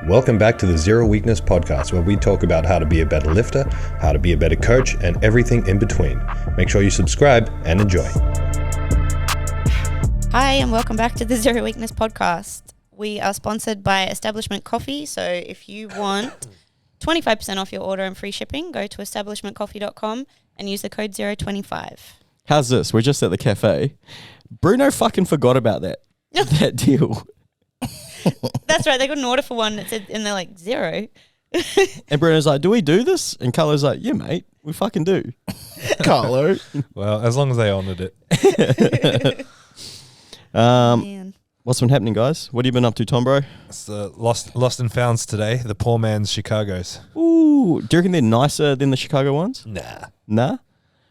Welcome back to the Zero Weakness Podcast, where we talk about how to be a better lifter, how to be a better coach, and everything in between. Make sure you subscribe and enjoy. Hi, and welcome back to the Zero Weakness Podcast. We are sponsored by Establishment Coffee, so if you want 25% off your order and free shipping, go to establishmentcoffee.com and use the code 025. How's this? We're just at the cafe. Bruno fucking forgot about that deal. That's right, they got an order for one that said, and they're like, zero. And Bruno's like, do we do this? And Carlo's like, yeah, mate, we fucking do. Carlo. Well, as long as they honoured it. Man. What's been happening, guys? What have you been up to, Tom, bro? It's the lost and founds today, the poor man's Chicago's. Ooh, do you reckon they're nicer than the Chicago ones? Nah, Nah?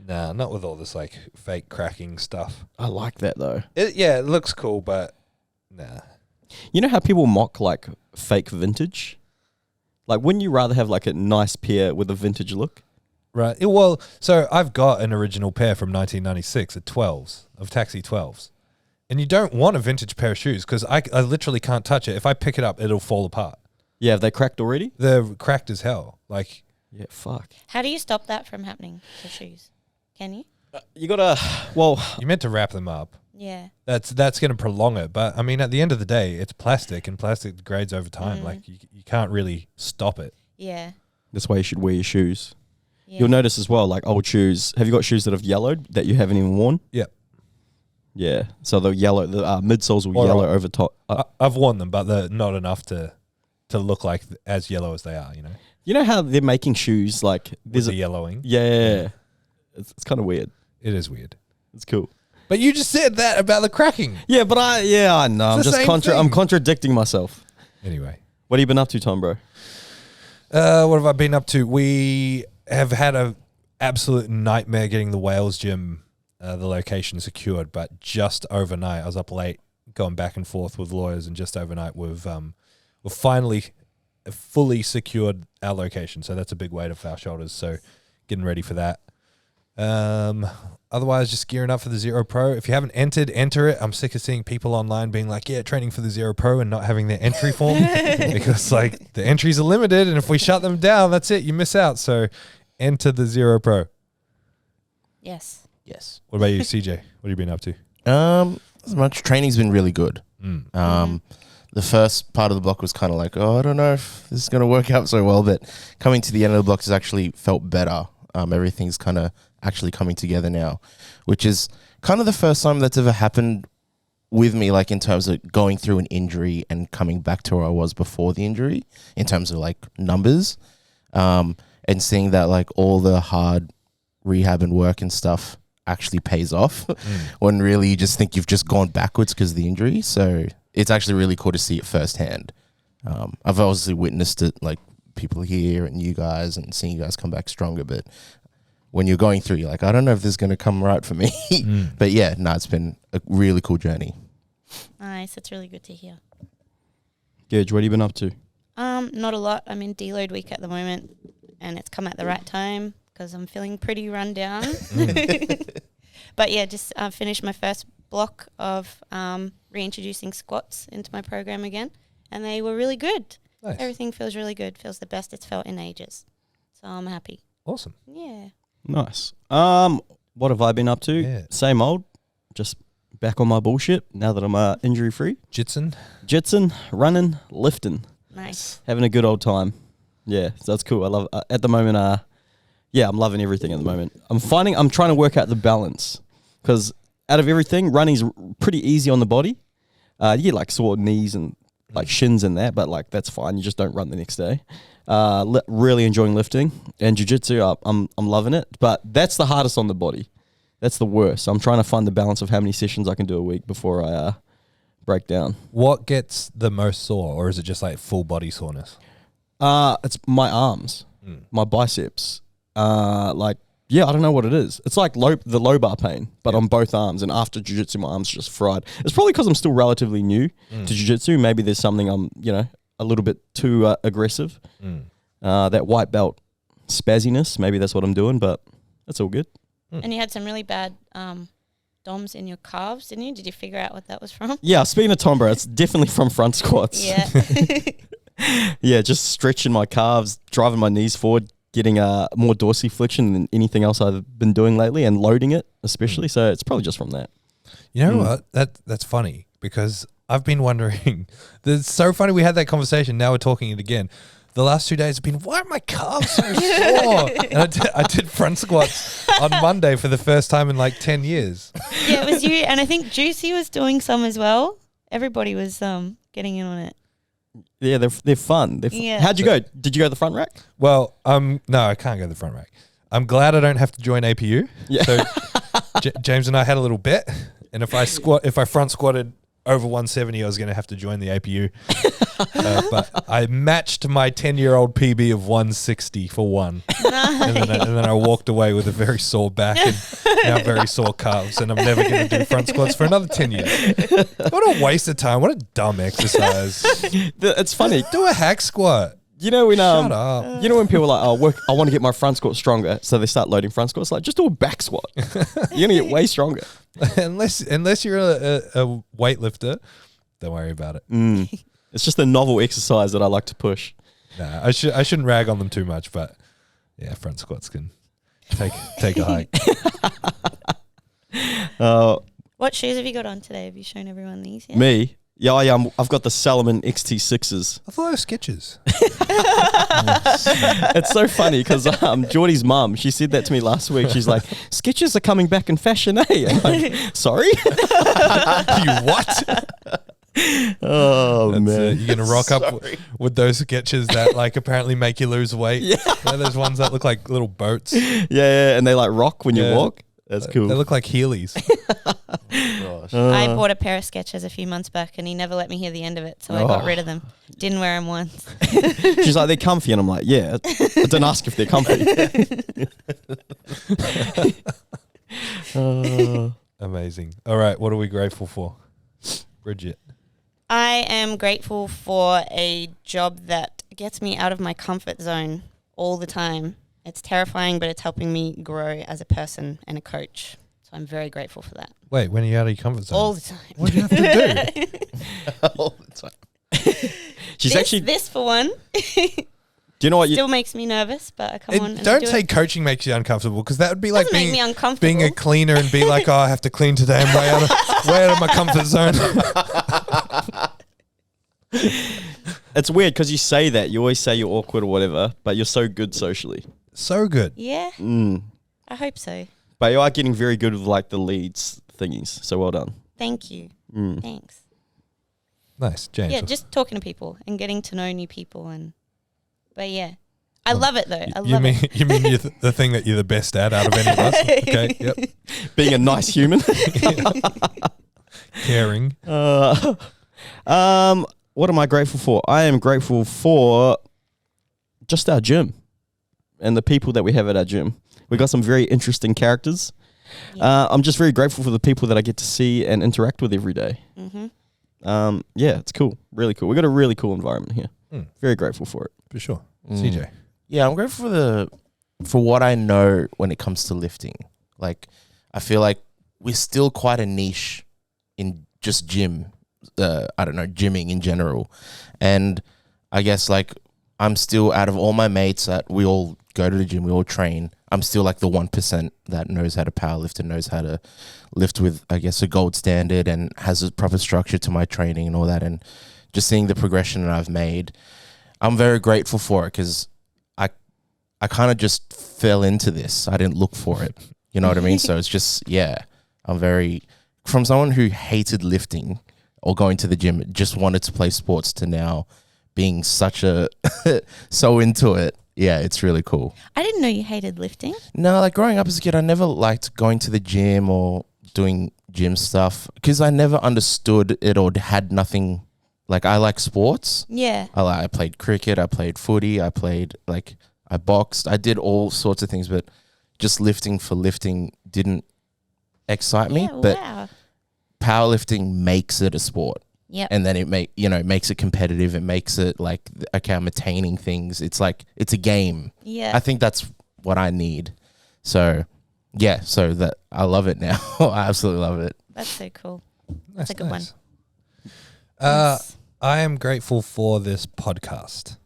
not with all this like fake cracking stuff. I like that, though. It looks cool, but nah. You know how people mock, like, fake vintage? Like, wouldn't you rather have, like, a nice pair with a vintage look? Right. Well, so I've got an original pair from 1996 at 12s, of Taxi 12s. And you don't want a vintage pair of shoes because I literally can't touch it. If I pick it up, it'll fall apart. Yeah, have they cracked already? They're cracked as hell. Like, Yeah, fuck. How do you stop that from happening to shoes? Can you? You gotta, well... you meant to wrap them up. Yeah. That's going to prolong it. But, I mean, at the end of the day, it's plastic, and plastic degrades over time. Like, you can't really stop it. Yeah. That's why you should wear your shoes. Yeah. You'll notice as well, like, old shoes. Have you got shoes that have yellowed that you haven't even worn? Yep. Yeah. So the midsoles will Or yellow over top. I've worn them, but they're not enough to look like as yellow as they are, you know? You know how they're making shoes, like... There's the yellowing. Yeah. It's kind of weird. It is weird. It's cool. But you just said that about the cracking. Yeah, but I know. It's I'm the just same thing. I'm contradicting myself. Anyway. What have you been up to, Tom, bro? What have I been up to? We have had a absolute nightmare getting the Wales gym, the location secured, but just overnight, I was up late going back and forth with lawyers, and just overnight we've finally fully secured our location. So that's a big weight off our shoulders. So getting ready for that. Otherwise, just gearing up for the Zero Pro. If you haven't entered, enter it. I'm sick of seeing people online being like, yeah, training for the Zero Pro and not having their entry form because like the entries are limited, and if we shut them down, that's it. You miss out. So enter the Zero Pro. Yes. Yes. What about you, CJ? What have you been up to? As much training's been really good. The first part of the block was kind of like, I don't know if this is going to work out so well, but coming to the end of the block has actually felt better. Everything's kind of actually coming together now, which is kind of the first time that's ever happened with me, like in terms of going through an injury and coming back to where I was before the injury in terms of like numbers, and seeing that like all the hard rehab and work and stuff actually pays off when really you just think you've just gone backwards because of the injury. So it's actually really cool to see it firsthand. I've obviously witnessed it, like people here and you guys, and seeing you guys come back stronger, but when you're going through, you're like, I don't know if this is going to come right for me. But yeah, no, it's been a really cool journey. Nice. That's really good to hear. Gage, what have you been up to? Not a lot. I'm in deload week at the moment, and it's come at the right time because I'm feeling pretty run down. But yeah, just finished my first block of reintroducing squats into my program again, and they were really good. Nice. Everything feels really good. Feels the best it's felt in ages. So I'm happy. Awesome. Yeah. Nice. What have I been up to? Yeah. Same old. Just back on my bullshit now that I'm injury free. Jitson, running, lifting, Nice. having a good old time. Yeah, so that's cool. I love at the moment. I'm loving everything at the moment. I'm trying to work out the balance because out of everything, running's pretty easy on the body. You get like sore knees and like shins and that, but like that's fine. You just don't run the next day. Really enjoying lifting and jiu-jitsu. I'm loving it, but that's the hardest on the body. That's the worst. I'm trying to find the balance of how many sessions I can do a week before I break down. What gets the most sore, or is it just like full body soreness? It's my arms, my biceps. I don't know what it is. It's like the low bar pain, but on both arms. And after jiu-jitsu, my arms are just fried. It's probably because I'm still relatively new to jiu-jitsu. Maybe there's something I'm, a little bit too aggressive. That white belt spazziness, maybe that's what I'm doing, but that's all good. And you had some really bad DOMs in your calves, didn't you? Did you figure out what that was from? Yeah, speaking of Tom, bro, it's definitely from front squats. Yeah. Yeah, just stretching my calves, driving my knees forward, getting more dorsiflexion than anything else I've been doing lately, and loading it especially. So it's probably just from that. You know what? That's funny because I've been wondering. It's so funny we had that conversation. Now we're talking it again. The last 2 days have been, why are my calves so sore? And I did front squats on Monday for the first time in like 10 years. Yeah, it was you. And I think Juicy was doing some as well. Everybody was getting in on it. Yeah, they're fun. Yeah. How'd you go? Did you go to the front rack? Well, no, I can't go to the front rack. I'm glad I don't have to join APU. Yeah. So James and I had a little bet, and if I front squatted over 170, I was going to have to join the APU. But I matched my 10-year-old PB of 160 for one. Nice. And then I walked away with a very sore back and now very sore calves, and I'm never going to do front squats for another 10 years. What a waste of time. What a dumb exercise. It's funny. Do a hack squat. You know when Shut up. you know when people are like, I want to get my front squat stronger, so they start loading front squats. Like, just do a back squat. You're gonna get way stronger. unless you're a weightlifter, don't worry about it. It's just a novel exercise that I like to push. Nah, I shouldn't rag on them too much, but yeah, front squats can take a hike. What shoes have you got on today? Have you shown everyone these yet? Me. Yeah, I've got the Salomon XT6s. I thought they were Skechers. It's so funny because Geordie's mum, she said that to me last week. She's like, Skechers are coming back in fashion, eh? I'm like, sorry? You what? Oh, man. You're going to rock up with those Skechers that like apparently make you lose weight. Yeah. You know, those ones that look like little boats. Yeah, and they like rock when you Yeah. walk. That's cool. They look like Heelys. Gosh. I bought a pair of Skechers a few months back and he never let me hear the end of it, so I got rid of them. Didn't wear them once. She's like, they're comfy, and I'm like, yeah. I don't ask if they're comfy. Amazing. All right, what are we grateful for? Bridget. I am grateful for a job that gets me out of my comfort zone all the time. It's terrifying, but it's helping me grow as a person and a coach. So I'm very grateful for that. Wait, when are you out of your comfort zone? All the time. What do you have to do? All the time. She's this for one. Do you know what? Still makes me nervous, but I come on and I Don't do say it. coaching makes you uncomfortable, because that would be like Doesn't make me uncomfortable. being a cleaner and be like, oh, I have to clean today. I'm way out of my comfort zone. It's weird because you say that. You always say you're awkward or whatever, but you're so good socially. So good. Yeah, I hope so. But you are getting very good with like the leads thingies. So well done. Thank you. Thanks. Nice, James. Yeah, just talking to people and getting to know new people, but yeah, I love it though. I You love mean it. you mean you're the thing that you're the best at out of any of us? Okay, yep. Being a nice human. Caring. What am I grateful for? I am grateful for just our gym and the people that we have at our gym. We got some very interesting characters. Yeah. I'm just very grateful for the people that I get to see and interact with every day. Yeah, it's cool. Really cool. We got a really cool environment here. Very grateful for it. For sure. CJ. Yeah, I'm grateful for what I know when it comes to lifting. Like, I feel like we're still quite a niche in just gym. I don't know, gymming in general. And I guess like I'm still, out of all my mates that we all go to the gym, we all train, I'm still like the 1% that knows how to powerlift and knows how to lift with, I guess, a gold standard and has a proper structure to my training and all that. And just seeing the progression that I've made, I'm very grateful for it, because I kind of just fell into this. I didn't look for it. You know what I mean? So it's just, yeah, I'm very, from someone who hated lifting or going to the gym, just wanted to play sports, to now being such a, so into it. Yeah, it's really cool. I didn't know you hated lifting. No, like growing up as a kid, I never liked going to the gym or doing gym stuff, because I never understood it or had nothing. Like, I like sports. Yeah. I played cricket, I played footy, I boxed, I did all sorts of things, but just lifting for lifting didn't excite me. Yeah, But wow. powerlifting makes it a sport. Yep. And then it makes it competitive. It makes it like, okay, I'm attaining things. It's like, it's a game. Yeah. I think that's what I need. So yeah, so that I love it now. I absolutely love it. That's so cool. That's a good one. Nice. I am grateful for this podcast.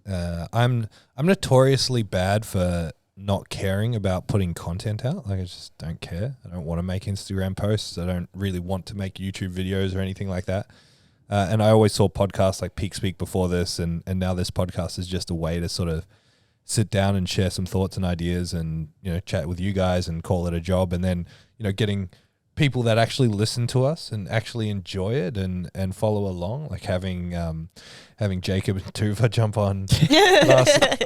I'm notoriously bad for not caring about putting content out. Like, I just don't care. I don't want to make Instagram posts. I don't really want to make YouTube videos or anything like that. And I always saw podcasts like Peak Speak before this, and now this podcast is just a way to sort of sit down and share some thoughts and ideas and, you know, chat with you guys and call it a job. And then, you know, getting people that actually listen to us and actually enjoy it and follow along, like having Jacob and Tuva jump on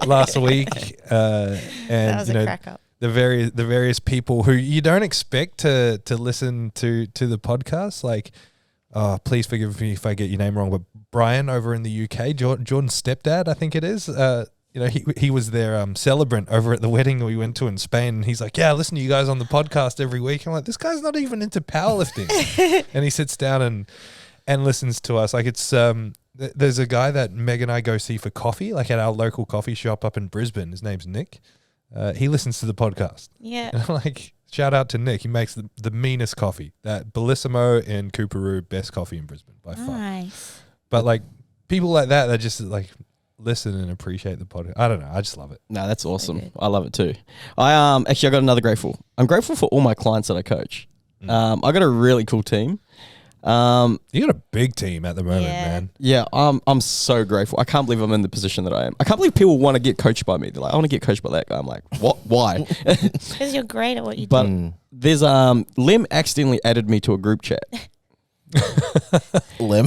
last week, and That was you know, a crack up. the various people who you don't expect to listen to the podcast. Like, please forgive me if I get your name wrong, but Brian over in the UK, Jordan's stepdad, I think it is. You know, he was their celebrant over at the wedding we went to in Spain, and he's like, yeah, I listen to you guys on the podcast every week. I'm like, this guy's not even into powerlifting. And he sits down and listens to us. Like, it's there's a guy that Meg and I go see for coffee, like at our local coffee shop up in Brisbane. His name's Nick. He listens to the podcast. Yeah. And I'm like, shout out to Nick. He makes the meanest coffee. That Bellissimo in Cooperoo, best coffee in Brisbane by far. Nice. But like people like that just like listen and appreciate the podcast. I don't know. I just love it. No, that's awesome. good. I love it too. I actually I got another grateful. I'm grateful for all my clients that I coach. I got a really cool team. You got a big team at the moment, Yeah. man. Yeah, I'm so grateful. I can't believe I'm in the position that I am. I can't believe people want to get coached by me. They're like, I want to get coached by that guy. I'm like, what? Why? Because you're great at what you But do. there's Lem accidentally added me to a group chat. Lim.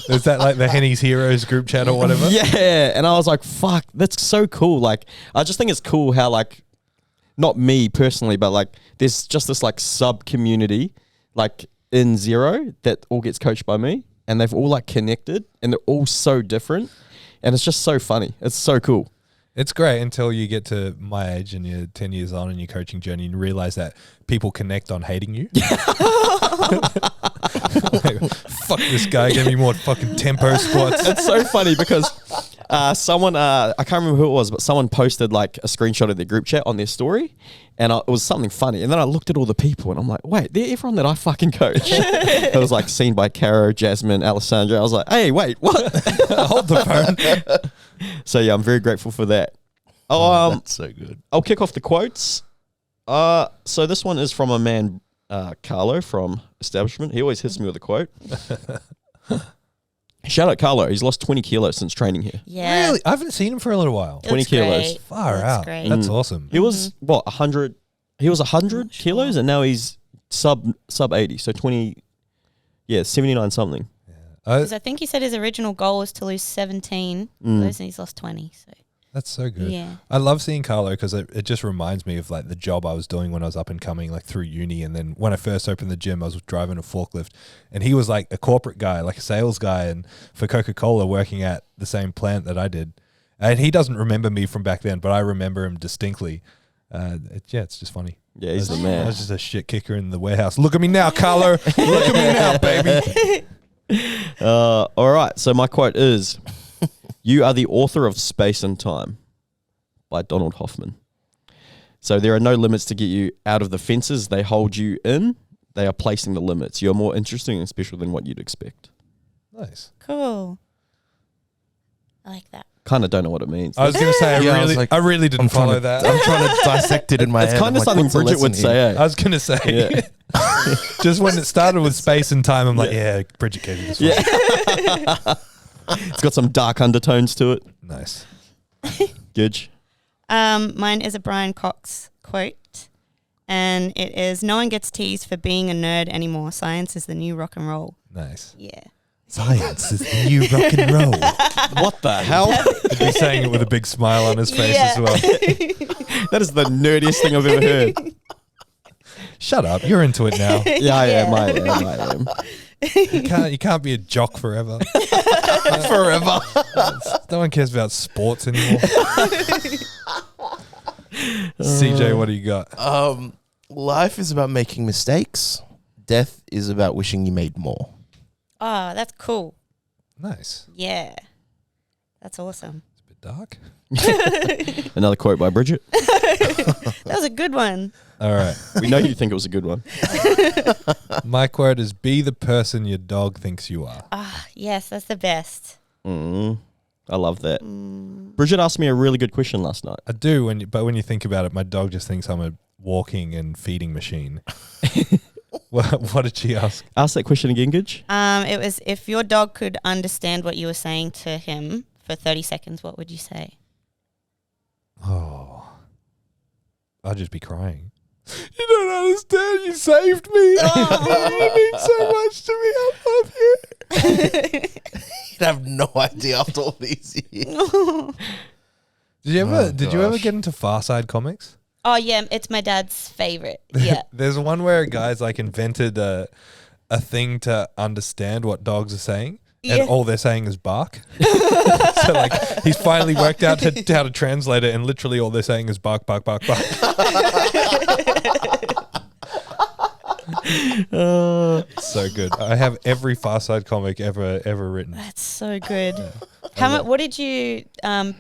Is that like the Henny's Heroes group chat or whatever? Yeah, and I was like, fuck, that's so cool. Like, I just think it's cool how, like, not me personally, but like there's just this like sub community like in Zero that all gets coached by me, and they've all like connected, and they're all so different, and it's just so funny. It's so cool. It's great until you get to my age and you're 10 years on in your coaching journey and you realize that people connect on hating you. Like, fuck this guy, give me more fucking tempo squats. It's so funny because someone, I can't remember who it was, but someone posted like a screenshot of their group chat on their story, and it was something funny. And then I looked at all the people and I'm like, wait, they're everyone that I fucking coach. It was like seen by Caro, Jasmine, Alessandra. I was like, hey, wait, what? Hold the phone. So yeah, I'm very grateful for that. Oh, That's so good. I'll kick off the quotes. So this one is from a man, Carlo from Establishment. He always hits me with a quote. Shout out Carlo. He's lost 20 kilos since training here. Yeah. Really? I haven't seen him for a little while. It 20 looks kilos. great. Far Looks out. great. That's awesome. He was what 100. He was 100 Sure. kilos, and now he's sub 80. So 20. Yeah, 79 something. Because I think he said his original goal was to lose 17 kilos, and he's lost 20. So That's so good. yeah. I love seeing Carlo because it just reminds me of like the job I was doing when I was up and coming, like through uni. And then when I first opened the gym, I was driving a forklift, and he was like a corporate guy, like a sales guy, and for Coca-Cola working at the same plant that I did. And he doesn't remember me from back then, but I remember him distinctly. It's just funny. Yeah, he's the I man. was just a shit kicker in the warehouse. Look at me now, Carlo. Look at me now, baby. All right. So my quote is, "You are the author of Space and Time," by Donald Hoffman. So there are no limits to get you out of the fences they hold you in. They are placing the limits. You're more interesting and special than what you'd expect. Nice. Cool. I like that. Kind of don't know what it means. I was going to say, Yeah, I was like, I really didn't follow that. I'm trying to dissect it in my It's head. kind I'm of like, something what's the Bridget would lesson here? say. I was going to say, Yeah. just when it started with space and time, I'm like, yeah, Bridget gave me this one. Yeah. It's got some dark undertones to it. Nice. Good. Mine is a Brian Cox quote, and it is, "No one gets teased for being a nerd anymore. Science is the new rock and roll." Nice. Yeah. Science is the new rock and roll. What the hell? He's saying it with a big smile on his face as well. That is the nerdiest thing I've ever heard. Shut up. You're into it now. Yeah, I am. I am. You can't be a jock forever. Forever. No one cares about sports anymore. CJ, what do you got? Life is about making mistakes. Death is about wishing you made more. Oh, that's cool. Nice. Yeah. That's awesome. It's a bit dark. Another quote by Bridget. That was a good one. All right. We know you think it was a good one. My quote is, be the person your dog thinks you are. Ah, yes, that's the best. I love that. Bridget asked me a really good question last night. I do, but when you think about it, my dog just thinks I'm a walking and feeding machine. What did she ask? Ask that question again, Gidge. It was, if your dog could understand what you were saying to him for 30 seconds, what would you say? Oh, I'd just be crying. You don't understand. You saved me. You mean so much to me. I love you. You'd have no idea after all these years. Did you ever? Oh, did you ever gosh. get into Far Side comics? Oh, yeah, it's my dad's favorite. Yeah. There's one where a guy's like invented a thing to understand what dogs are saying. Yeah. And all they're saying is bark. So like he's finally worked out how to translate it, and literally all they're saying is bark, bark, bark, bark. So good. I have every Far Side comic ever written. That's so good. How much? What did you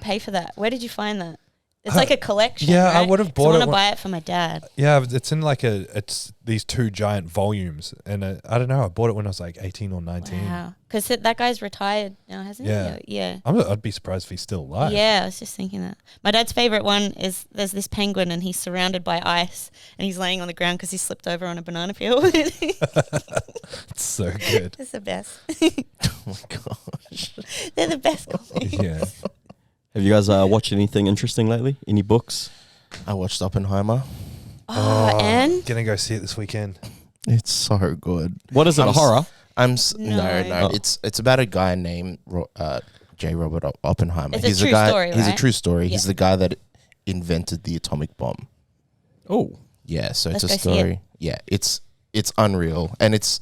pay for that? Where did you find that? It's like a collection. Yeah, I right? would have 'Cause bought I it want to when- buy it for my dad. Yeah, it's in like it's these 2 giant volumes, and I don't know. I bought it when I was like 18 or 19. Wow. Because that guy's retired now, hasn't Yeah. he? Yeah. I'd be surprised if he's still alive. Yeah, I was just thinking that. My dad's favorite one is there's this penguin and he's surrounded by ice and he's laying on the ground because he slipped over on a banana peel. It's so good. It's the best. Oh my gosh. They're the best comics. Yeah. Have you guys watched anything interesting lately? Any books? I watched Oppenheimer. Oh, and? Gonna go see it this weekend. It's so good. What is it, I'm a s- horror? No. No. It's about a guy named J. Robert Oppenheimer. It's a he's true the guy. story, He's a right? true story. He's Yeah. the guy that invented the atomic bomb. Oh. Yeah, so it's Let's a go see it. story. Yeah, it's unreal, and it's,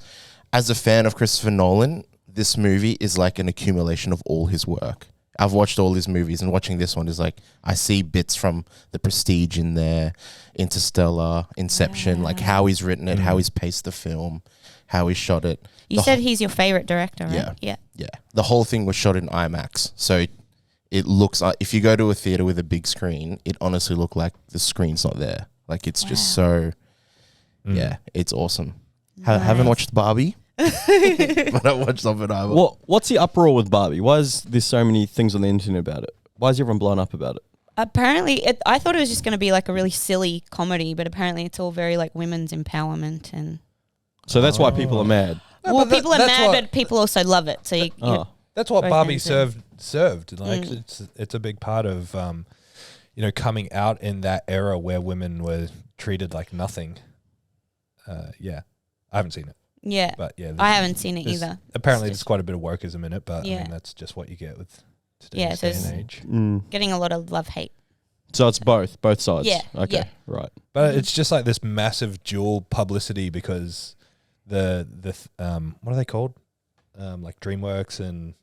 as a fan of Christopher Nolan, this movie is like an accumulation of all his work. I've watched all his movies, and watching this one is like I see bits from The Prestige in there, Interstellar, Inception, like how he's written it, how he's paced the film, how he shot it. You The said he's your favorite director, right? Yeah. Yeah. Yeah, the whole thing was shot in IMAX, so it looks like, if you go to a theater with a big screen, it honestly looked like the screen's not there. Like it's just so, yeah, it's awesome. Haven't Nice. watched Barbie, but I watched Oppenheimer. What's the uproar with Barbie? Why is there so many things on the internet about it? Why is everyone blown up about it? Apparently, I thought it was just going to be like a really silly comedy, but apparently it's all very like women's empowerment and. So that's why people are mad. No, well, but people are that's mad, what- but people also love it. So you Oh. That's what Both Barbie ends, served. Like it's a big part of coming out in that era where women were treated like nothing. Yeah, I haven't seen it, yeah. but yeah, I haven't seen it there's- either. Apparently, It's there's quite a bit of wokeism in it, but I Yeah. mean that's just what you get with Yeah, today's so day it's- and age. Getting a lot of love hate. So it's both sides. Yeah, Okay. yeah. Right. But it's just like this massive dual publicity because the what are they called? Like DreamWorks and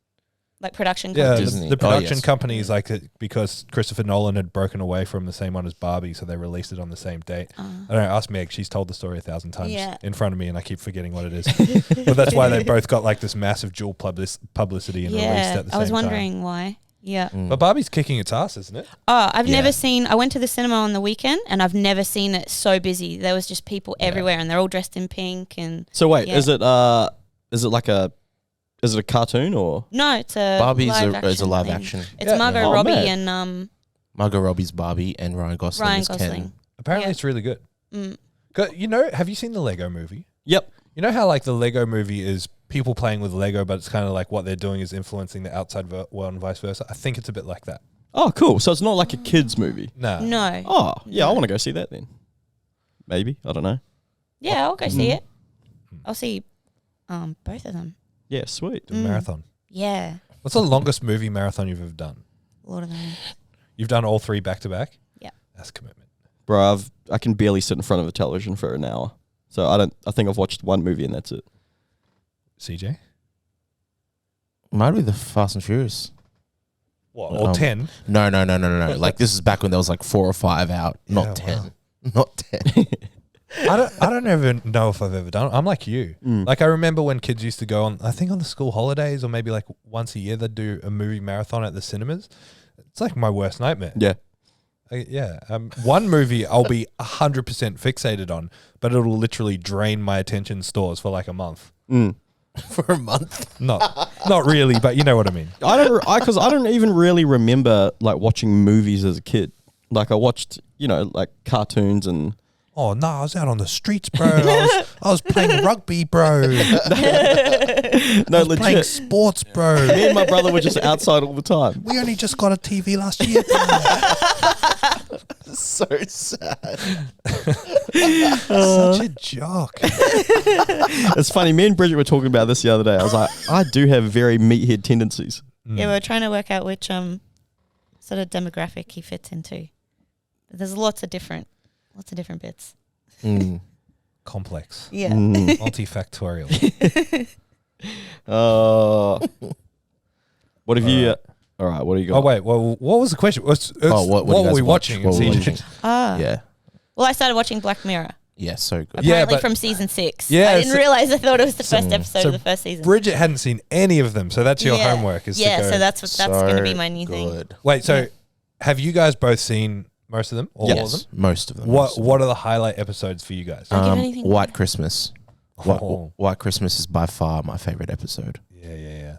Like production yeah, companies. Disney. the Oh, production yes. companies like it because Christopher Nolan had broken away from the same one as Barbie, so they released it on the same date. I don't know. Ask Meg; she's told the story 1,000 times Yeah. in front of me, and I keep forgetting what it is. But that's why they both got like this massive dual publicity and released Yeah, at the same I was time. wondering why. Yeah. But Barbie's kicking its ass, isn't it? Oh, I've Yeah. never seen. I went to the cinema on the weekend, and I've never seen it so busy. There was just people everywhere, and they're all dressed in pink. And So wait, Yeah. is it a cartoon or? no, it's a Barbie live is a live thing. action. It's Yeah. Margot Oh, Robbie man. and Margot Robbie's Barbie and Ryan Gosling Ryan is Ken. Gosling. Apparently, Yeah. it's really good. Mm. Have you seen the Lego movie? Yep. You know how like the Lego movie is people playing with Lego, but it's kind of like what they're doing is influencing the outside world and vice versa. I think it's a bit like that. Oh, cool. So it's not like a kids movie. No. No. Oh, yeah. I want to go see that then. Maybe. I don't know. Yeah, I'll go see it. I'll see both of them. Yeah. Sweet. Do a marathon. Yeah. What's the longest movie marathon you've ever done? Lord of the Rings. You've done all 3 back to back? Yeah. That's commitment. Bro, I can barely sit in front of a television for an hour. So I think I've watched one movie and that's it. CJ? Might be the Fast and Furious. What? All 10? No. Like this is back when there was like 4 or 5 out, Yeah, not 10. wow. Not 10. I don't even know if I've ever done it. I'm like you. Like I remember when kids used to go on, I think on the school holidays or maybe like once a year they'd do a movie marathon at the cinemas. It's like my worst nightmare. Yeah. One movie I'll be 100% fixated on, but it'll literally drain my attention stores for like a month. For a month. Not really, but you know what I mean. Because I don't even really remember like watching movies as a kid. Like I watched, like cartoons and. Oh no, I was out on the streets, bro. I was playing rugby, bro. No, legit. Playing sports, bro. Me and my brother were just outside all the time. We only just got a TV last year, bro. So sad. Such a jock. It's funny. Me and Bridget were talking about this the other day. I was like, I do have very meathead tendencies. Yeah, we're trying to work out which sort of demographic he fits into. There's lots of different bits. Complex. Yeah. Multifactorial. What have you? All right. What do you got? Oh wait. Well, what was the question? What were we watching? What were we CJ? watching? Yeah. Well, I started watching Black Mirror. Yeah, so good. Apparently from season 6. Yeah, I didn't realize. I thought it was the first episode of the first season. Bridget hadn't seen any of them, so that's your homework. So that's going to be my new thing. Wait, so have you guys both seen most of them? All of them? Most of them. What are the highlight episodes for you guys? White Christmas. Oh. White Christmas is by far my favorite episode. Yeah.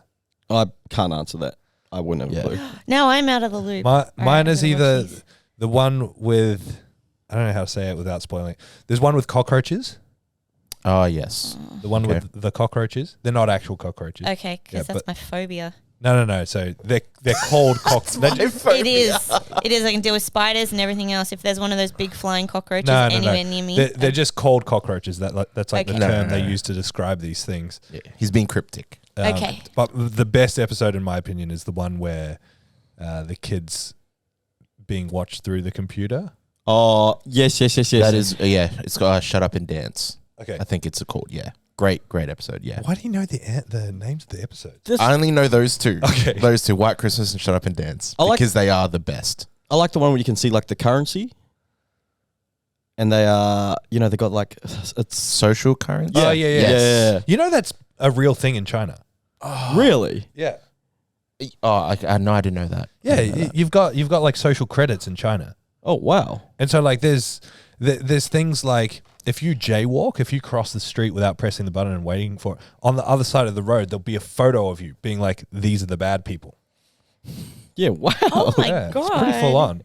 I can't answer that. I wouldn't have a clue. Now I'm out of the loop. Mine is either the one with, I don't know how to say it without spoiling it. There's one with cockroaches. Oh, yes. The one with the cockroaches. They're not actual cockroaches. Okay, because that's my phobia. No. So they're called cockroaches. It is. I can deal with spiders and everything else. If there's one of those big flying cockroaches anywhere near me. They're just called cockroaches. That's like the term they use to describe these things. Yeah, he's being cryptic. Okay. But the best episode, in my opinion, is the one where the kids being watched through the computer. Oh, yes. That is, it's called Shut Up and Dance. Okay. I think it's called, Great episode, Why do you know the names of the episodes? I only know those two. Okay. Those two, White Christmas and Shut Up and Dance. Because they are the best. I like the one where you can see like the currency. And they are, they got like, it's social currency. Oh, yeah. Yeah. You know that's a real thing in China. Oh. Really? Yeah. Oh, no, I didn't know that. Yeah, you've got like social credits in China. Oh, wow. And so like there's things like if you jaywalk, if you cross the street without pressing the button and waiting for it, on the other side of the road, there'll be a photo of you being like, these are the bad people. Yeah, wow. Oh my God. God. It's pretty full on.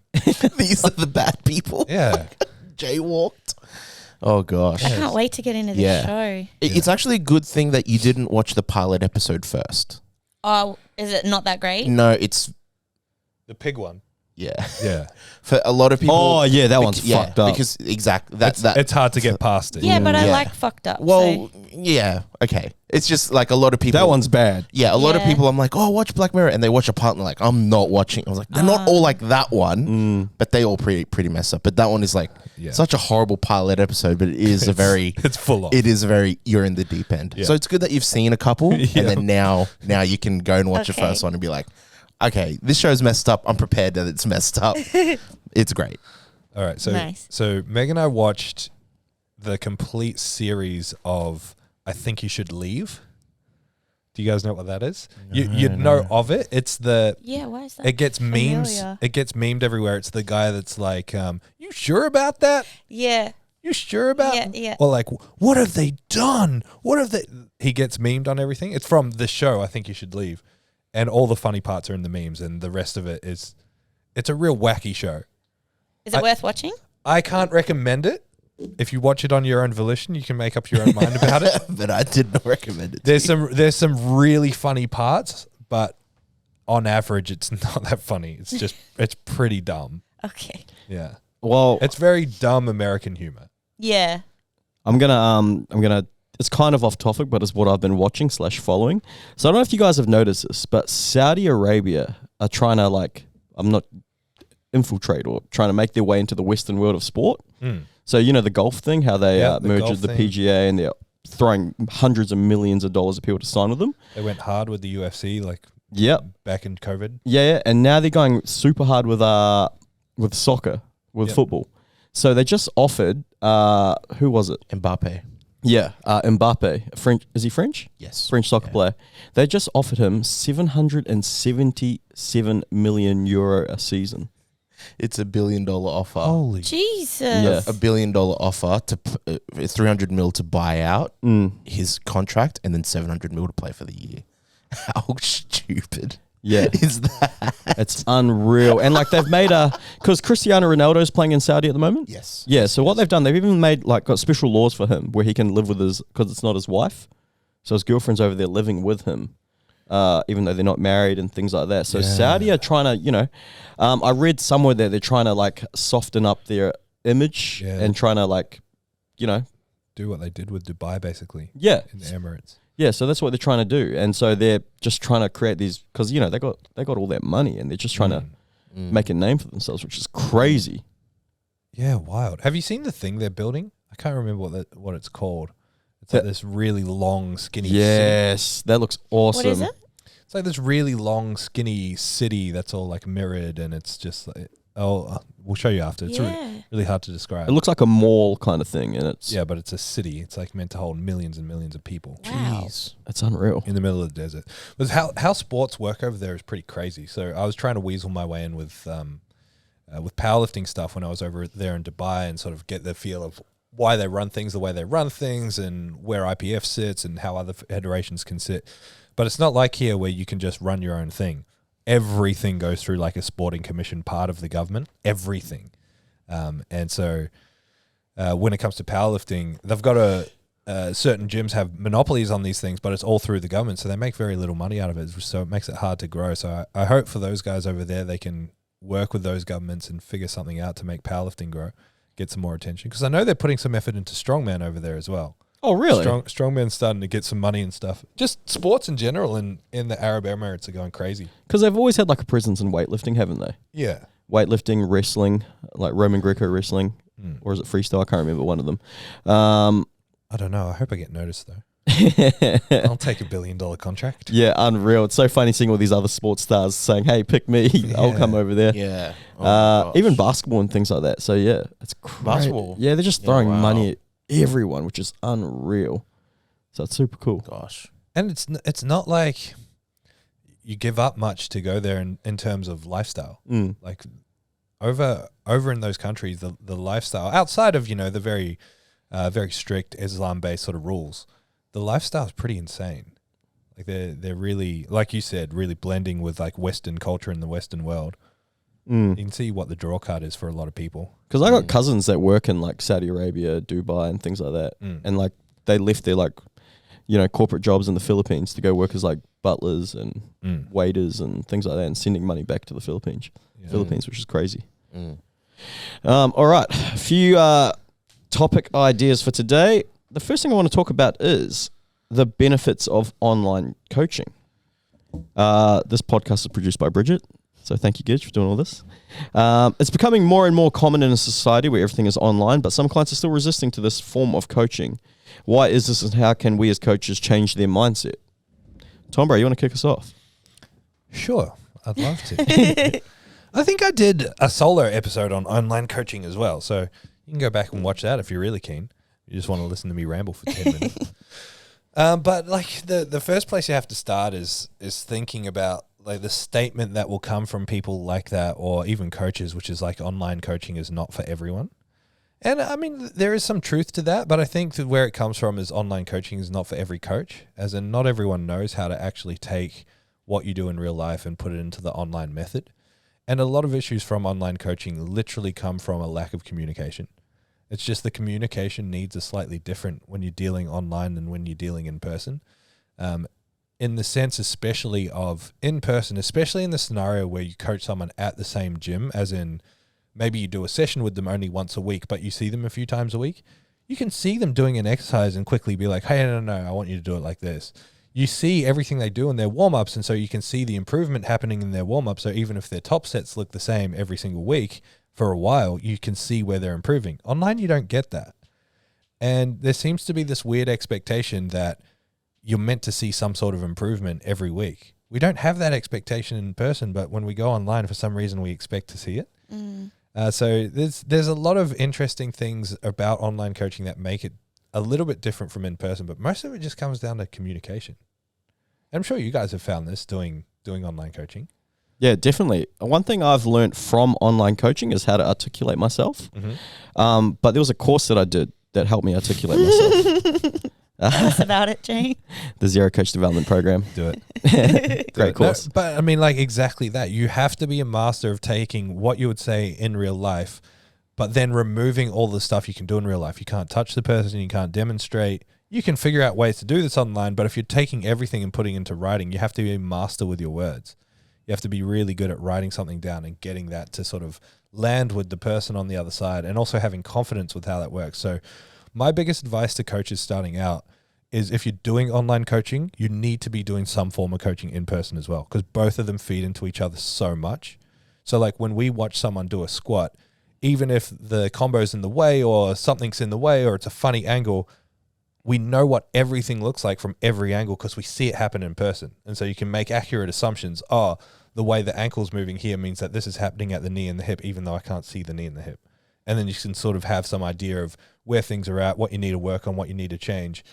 These are the bad people. Yeah. Jaywalked. Oh, gosh. I can't wait to get into this show. It's actually a good thing that you didn't watch the pilot episode first. Oh, is it not that great? No, it's... The pig one. Yeah. For a lot of people... Oh, yeah, that one's fucked up. Because, exactly. It's hard to get past it. Yeah, but I like fucked up. Well, yeah, okay. It's just like a lot of people... That one's bad. Yeah, a lot of people, I'm like, oh, watch Black Mirror. And they watch a part and they're like, I'm not watching. I was like, they're not all like that one, but they all pretty messed up. But that one is like such a horrible pilot episode, but it is a very... It's full on. It is a very, you're in the deep end. Yeah. So it's good that you've seen a couple and then now you can go and watch the first one and be like, okay, this show's messed up. I'm prepared that it's messed up. It's great. All right. So, Nice. so Meg and I watched the complete series of I Think You Should Leave. Do you guys know what that is? You'd know of it. It's the... Yeah, why is that? It gets memes. familiar? It gets memed everywhere. It's the guy that's like, you sure about that? Yeah. You sure about Yeah. Or like, what have they done? What have they... He gets memed on everything. It's from the show, I Think You Should Leave. And all the funny parts are in the memes, and the rest of it is... It's a real wacky show. Is it worth watching? I can't recommend it. If you watch it on your own volition, you can make up your own mind about it. But I did not recommend it. There's some really funny parts, but on average, it's not that funny. It's pretty dumb. Okay. Yeah. Well, It's very dumb American humor. Yeah. I'm gonna. It's kind of off topic, but it's what I've been watching / following. So I don't know if you guys have noticed this, but Saudi Arabia are trying to infiltrate or trying to make their way into the Western world of sport. So the golf thing, how they merged with the PGA and they're throwing hundreds of millions of dollars of people to sign with them. They went hard with the UFC, back in COVID. Yeah, and now they're going super hard with soccer, with football. So they just offered who was it? Mbappe. Yeah, Mbappe. French? Is he French? Yes. French soccer player. They just offered him €777 million a season. It's $1 billion offer. Holy. Jesus. Yeah. $1 billion offer to 300 mil to buy out his contract and then 700 mil to play for the year. How stupid Yeah. is that? It's unreal. And like they've made because Cristiano Ronaldo's playing in Saudi at the moment. Yes. Yeah. So what they've done, they've even made got special laws for him where he can live with because it's not his wife. So his girlfriend's over there living with him. Even though they're not married and things like that. So Saudi are trying to, I read somewhere that they're trying to like soften up their image and trying to do what they did with Dubai, basically. Yeah. In the Emirates. Yeah, so that's what they're trying to do. And so they're just trying to create these, because, they got all that money and they're just trying to make a name for themselves, which is crazy. Yeah, wild. Have you seen the thing they're building? I can't remember what it's called. It's like this really long, skinny city. Yes, that looks awesome. What is it? It's like this really long, skinny city that's all like mirrored, and it's just like, we'll show you after. It's really hard to describe. It looks like a mall kind of thing, and it's but it's a city. It's like meant to hold millions and millions of people. Wow. Jeez. it's unreal. In the middle of the desert. But how sports work over there is pretty crazy. So I was trying to weasel my way in with powerlifting stuff when I was over there in Dubai and sort of get the feel of why they run things the way they run things and where IPF sits and how other federations can sit. But it's not like here where you can just run your own thing. Everything goes through like a sporting commission part of the government. Everything. And so when it comes to powerlifting, they've got certain gyms have monopolies on these things, but it's all through the government. So they make very little money out of it. So it makes it hard to grow. So I hope for those guys over there, they can work with those governments and figure something out to make powerlifting grow, get some more attention. Because I know they're putting some effort into strongman over there as well. Oh, really? Strongman's starting to get some money and stuff. Just sports in general in the Arab Emirates are going crazy. Because they've always had like a presence in weightlifting, haven't they? Yeah. Weightlifting, wrestling, like Roman Greco wrestling, or is it freestyle? I can't remember one of them. I don't know. I hope I get noticed though. I'll take $1 billion contract. Yeah, unreal. It's so funny seeing all these other sports stars saying, "Hey, pick me. I'll come over there." Yeah. Oh even basketball and things like that. So yeah, it's crazy. Basketball? Yeah, they're just throwing wow. money at everyone, which is unreal. So it's super cool. Gosh. And it's not like you give up much to go there in terms of lifestyle. Like over in those countries, the lifestyle outside of the very very strict Islam based sort of rules, the lifestyle is pretty insane. Like they're really, like you said, really blending with like Western culture in the Western world. You can see what the draw card is for a lot of people. Because I got cousins that work in like Saudi Arabia, Dubai, and things like that, and like they left their like corporate jobs in the Philippines to go work as like butlers and waiters and things like that, and sending money back to the Philippines, which is crazy. All right, a few topic ideas for today. The first thing I want to talk about is the benefits of online coaching. This podcast is produced by Bridget, so thank you, Gidge, for doing all this. It's becoming more and more common in a society where everything is online, but some clients are still resisting to this form of coaching. Why is this, and how can we as coaches change their mindset? Tom Bray, you want to kick us off? Sure, I'd love to. I think I did a solo episode on online coaching as well, so you can go back and watch that if you're really keen. You just want to listen to me ramble for 10 minutes. But like the first place you have to start is thinking about like the statement that will come from people like that, or even coaches, which is like online coaching is not for everyone. And I mean, there is some truth to that, but I think that where it comes from is online coaching is not for every coach, as in not everyone knows how to actually take what you do in real life and put it into the online method. And a lot of issues from online coaching literally come from a lack of communication. It's just the communication needs are slightly different when you're dealing online than when you're dealing in person. In the sense especially of in person, especially in the scenario where you coach someone at the same gym, as in maybe you do a session with them only once a week, but you see them a few times a week. You can see them doing an exercise and quickly be like, hey, no, I want you to do it like this. You see everything they do in their warm-ups, and so you can see the improvement happening in their warm-up. So even if their top sets look the same every single week, for a while, you can see where they're improving. Online, you don't get that. And there seems to be this weird expectation that you're meant to see some sort of improvement every week. We don't have that expectation in person, but when we go online, for some reason, we expect to see it. So there's a lot of interesting things about online coaching that make it a little bit different from in person, but most of it just comes down to communication. And I'm sure you guys have found this doing online coaching. Yeah, definitely. One thing I've learned from online coaching is how to articulate myself. But there was a course that I did that helped me articulate myself. Tell us about it, Jane. The Zero Coach Development Program. Do it. Great course. No, but I mean, like, exactly that. You have to be a master of taking what you would say in real life, but then removing all the stuff you can do in real life. You can't touch the person. You can't demonstrate. You can figure out ways to do this online, but if you're taking everything and putting it into writing, you have to be a master with your words. You have to be really good at writing something down and getting that to sort of land with the person on the other side, and also having confidence with how that works. So my biggest advice to coaches starting out is, if you're doing online coaching, you need to be doing some form of coaching in person as well, because both of them feed into each other so much. So like when we watch someone do a squat, even if the combo's in the way or something's in the way or it's a funny angle, we know what everything looks like from every angle because we see it happen in person. And so you can make accurate assumptions. Oh, the way the ankle's moving here means that this is happening at the knee and the hip, even though I can't see the knee and the hip. And then you can sort of have some idea of where things are at, what you need to work on, what you need to change.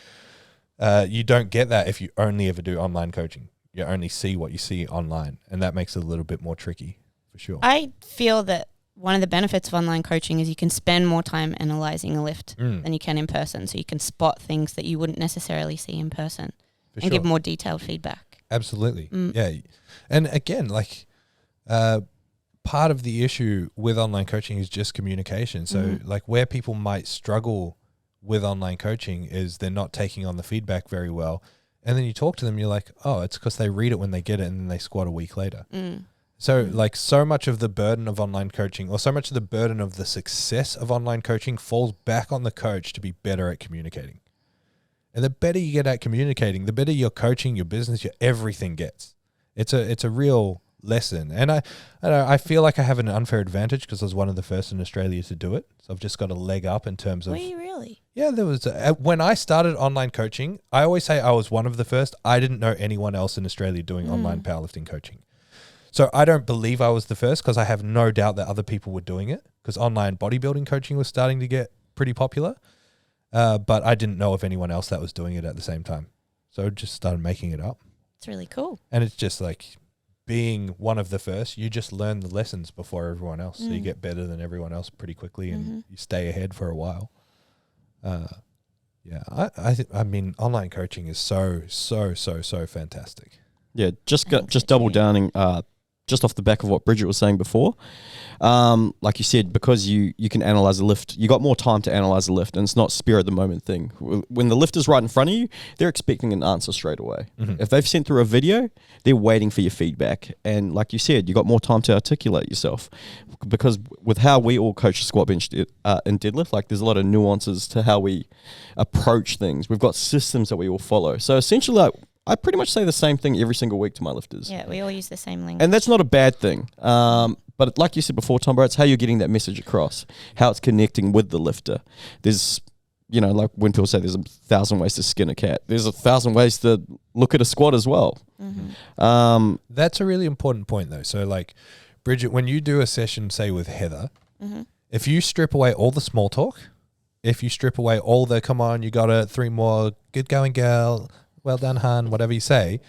You don't get that if you only ever do online coaching. You only see what you see online, and that makes it a little bit more tricky, for sure. I feel that one of the benefits of online coaching is you can spend more time analyzing a lift than you can in person. So you can spot things that you wouldn't necessarily see in person and give more detailed feedback. Absolutely. Yeah. And again, like, part of the issue with online coaching is just communication. So like where people might struggle with online coaching is they're not taking on the feedback very well. And then you talk to them, you're like, oh, it's because they read it when they get it and then they squat a week later. So like so much of the burden of online coaching, or so much of the burden of the success of online coaching, falls back on the coach to be better at communicating. And the better you get at communicating, the better your coaching, your business, your everything gets. It's a real lesson. And I feel like I have an unfair advantage because I was one of the first in Australia to do it. So I've just got a leg up in terms of... Were you really? Yeah, there was... when I started online coaching, I always say I was one of the first. I didn't know anyone else in Australia doing online powerlifting coaching. So I don't believe I was the first because I have no doubt that other people were doing it because online bodybuilding coaching was starting to get pretty popular. But I didn't know of anyone else that was doing it at the same time. So I just started making it up. It's really cool. And it's just like being one of the first, you just learn the lessons before everyone else. So you get better than everyone else pretty quickly and you stay ahead for a while. Yeah, I mean, online coaching is so fantastic. Yeah, just double downing just off the back of what Bridget was saying before. Like you said, because you can analyze the lift, you got more time to analyze the lift, and it's not spirit of the moment thing. When the lift is right in front of you, they're expecting an answer straight away. If they've sent through a video, they're waiting for your feedback. And like you said, you got more time to articulate yourself, because with how we all coach squat, bench, and deadlift, like there's a lot of nuances to how we approach things. We've got systems that we all follow. So essentially, like, I pretty much say the same thing every single week to my lifters. Yeah, we all use the same language. And that's not a bad thing. But like you said before, Tom, bro, it's how you're getting that message across, how it's connecting with the lifter. There's, you know, like when people say there's 1,000 ways to skin a cat, there's 1,000 ways to look at a squat as well. That's a really important point, though. So, like, Bridget, when you do a session, say, with Heather, if you strip away all the small talk, if you strip away all the, come on, you got it, 3 more, good going, girl, well done, hun, whatever you say,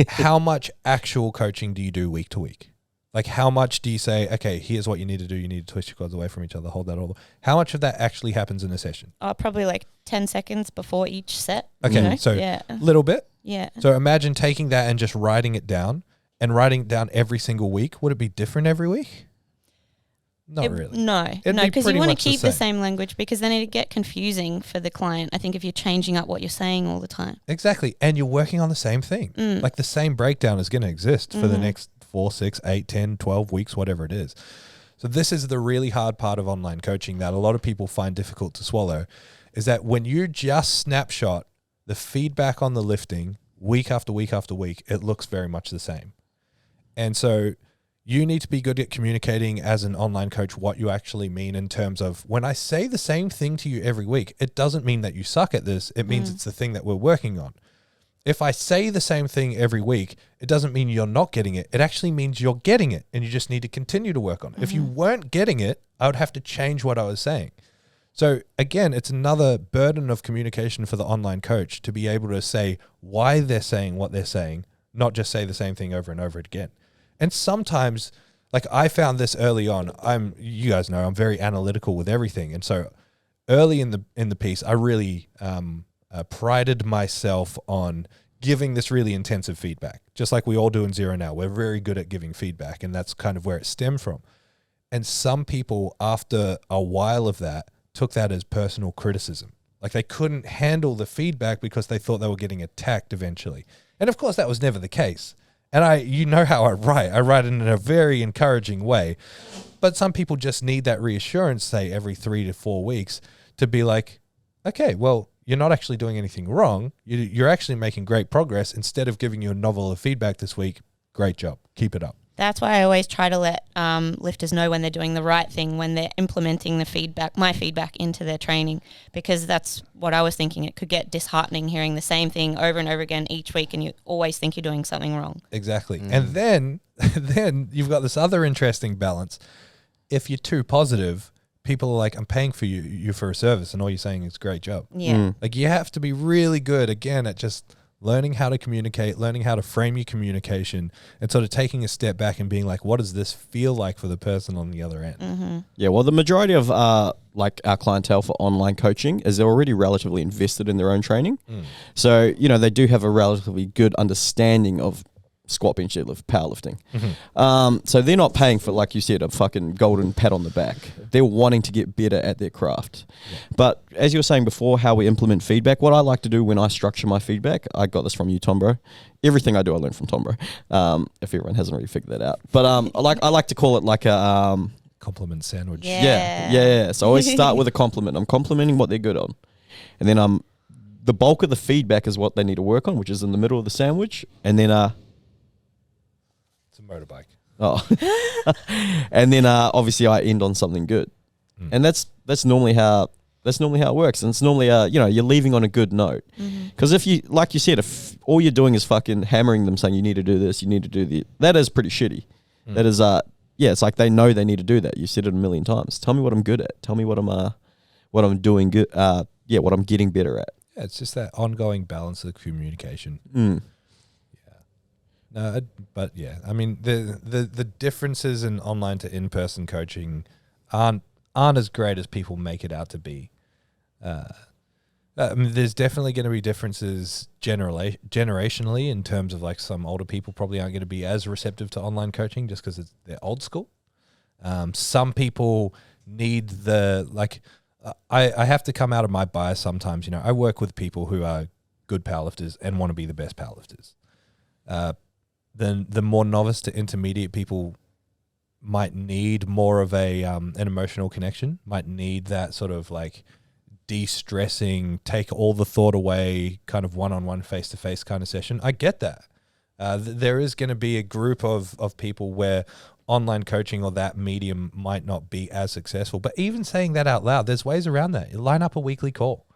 how much actual coaching do you do week to week? Like, how much do you say, okay, here's what you need to do. You need to twist your quads away from each other, hold that all. How much of that actually happens in a session? Probably like 10 seconds before each set. Okay, you know? so yeah. Little bit. Yeah. So imagine taking that and just writing it down every single week. Would it be different every week? Not really. No, It'd be because you pretty want to much the keep the same. same language, because then it'd get confusing for the client, I think, if you're changing up what you're saying all the time. Exactly. And you're working on the same thing. Like, the same breakdown is going to exist for the next 4, 6, 8, 10, 12 weeks, whatever it is. So this is the really hard part of online coaching that a lot of people find difficult to swallow, is that when you just snapshot the feedback on the lifting week after week after week, it looks very much the same. And so you need to be good at communicating as an online coach what you actually mean, in terms of, when I say the same thing to you every week, it doesn't mean that you suck at this. It means it's the thing that we're working on. If I say the same thing every week, it doesn't mean you're not getting it. It actually means you're getting it, and you just need to continue to work on it. If you weren't getting it, I would have to change what I was saying. So again, it's another burden of communication for the online coach to be able to say why they're saying what they're saying, not just say the same thing over and over again. And sometimes, like I found this early on, you guys know, I'm very analytical with everything. And so early in the piece, I really prided myself on giving this really intensive feedback, just like we all do in Zero now. We're very good at giving feedback, and that's kind of where it stemmed from. And some people, after a while of that, took that as personal criticism. Like they couldn't handle the feedback because they thought they were getting attacked eventually. And of course, that was never the case. And you know how I write it in a very encouraging way. But some people just need that reassurance, say every 3 to 4 weeks, to be like, okay, well, you're not actually doing anything wrong. You're actually making great progress. Instead of giving you a novel of feedback this week, great job. Keep it up. That's why I always try to let lifters know when they're doing the right thing, when they're implementing my feedback into their training, because that's what I was thinking. It could get disheartening hearing the same thing over and over again each week, and you always think you're doing something wrong. Exactly. And then you've got this other interesting balance. If you're too positive, people are like, I'm paying for you for a service, and all you're saying is great job. Yeah. Like you have to be really good, again, at just learning how to communicate, learning how to frame your communication, and sort of taking a step back and being like, what does this feel like for the person on the other end? Mm-hmm. Yeah, well, the majority of like our clientele for online coaching is they're already relatively invested in their own training. So, they do have a relatively good understanding of squat, bench, deadlift, powerlifting. So they're not paying for, like you said, a fucking golden pat on the back. They're wanting to get better at their craft. But as you were saying before, how we implement feedback, what I like to do when I structure my feedback, I got this from you, Tom Bro. Everything I do, I learn from Tom Bro. If everyone hasn't already figured that out. But I like to call it like a compliment sandwich. Yeah. So I always start with a compliment. I'm complimenting what they're good on. And then the bulk of the feedback is what they need to work on, which is in the middle of the sandwich. And then it's a motorbike. Oh, and then obviously I end on something good, and that's normally how it works. And it's normally you're leaving on a good note, because if you, like you said, if all you're doing is fucking hammering them saying you need to do this, you need to do that is pretty shitty. That is it's like they know they need to do that. You said it a million times. Tell me what I'm good at. Tell me what I'm doing good. What I'm getting better at. Yeah, it's just that ongoing balance of communication. No, but yeah, I mean the differences in online to in-person coaching aren't as great as people make it out to be. I mean, there's definitely going to be differences generationally in terms of like some older people probably aren't going to be as receptive to online coaching just because they're old school. Some people need I have to come out of my bias sometimes. I work with people who are good powerlifters and want to be the best powerlifters. Then the more novice to intermediate people might need more of an emotional connection, might need that sort of like de-stressing, take all the thought away, kind of one-on-one, face-to-face kind of session. I get that. There is going to be a group of people where online coaching or that medium might not be as successful. But even saying that out loud, there's ways around that. You line up a weekly call.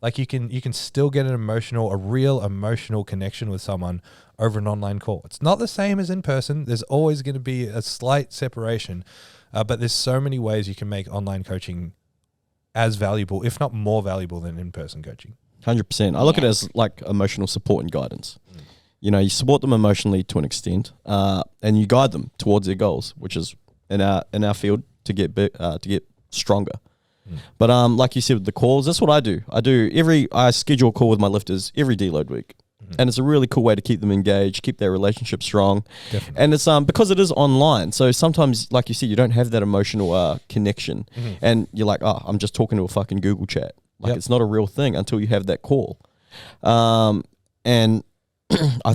Like you can still get a real emotional connection with someone over an online call. It's not the same as in person. There's always going to be a slight separation, but there's so many ways you can make online coaching as valuable, if not more valuable than in-person coaching. 100%. I look at it as like emotional support and guidance. You support them emotionally to an extent, and you guide them towards their goals, which is in our field to get stronger. But like you said with the calls, that's what I do. I schedule a call with my lifters every deload week. And it's a really cool way to keep them engaged, keep their relationship strong. Definitely. And it's because it is online. So sometimes, like you said, you don't have that emotional connection. And you're like, oh, I'm just talking to a fucking Google chat. Like it's not a real thing until you have that call. And I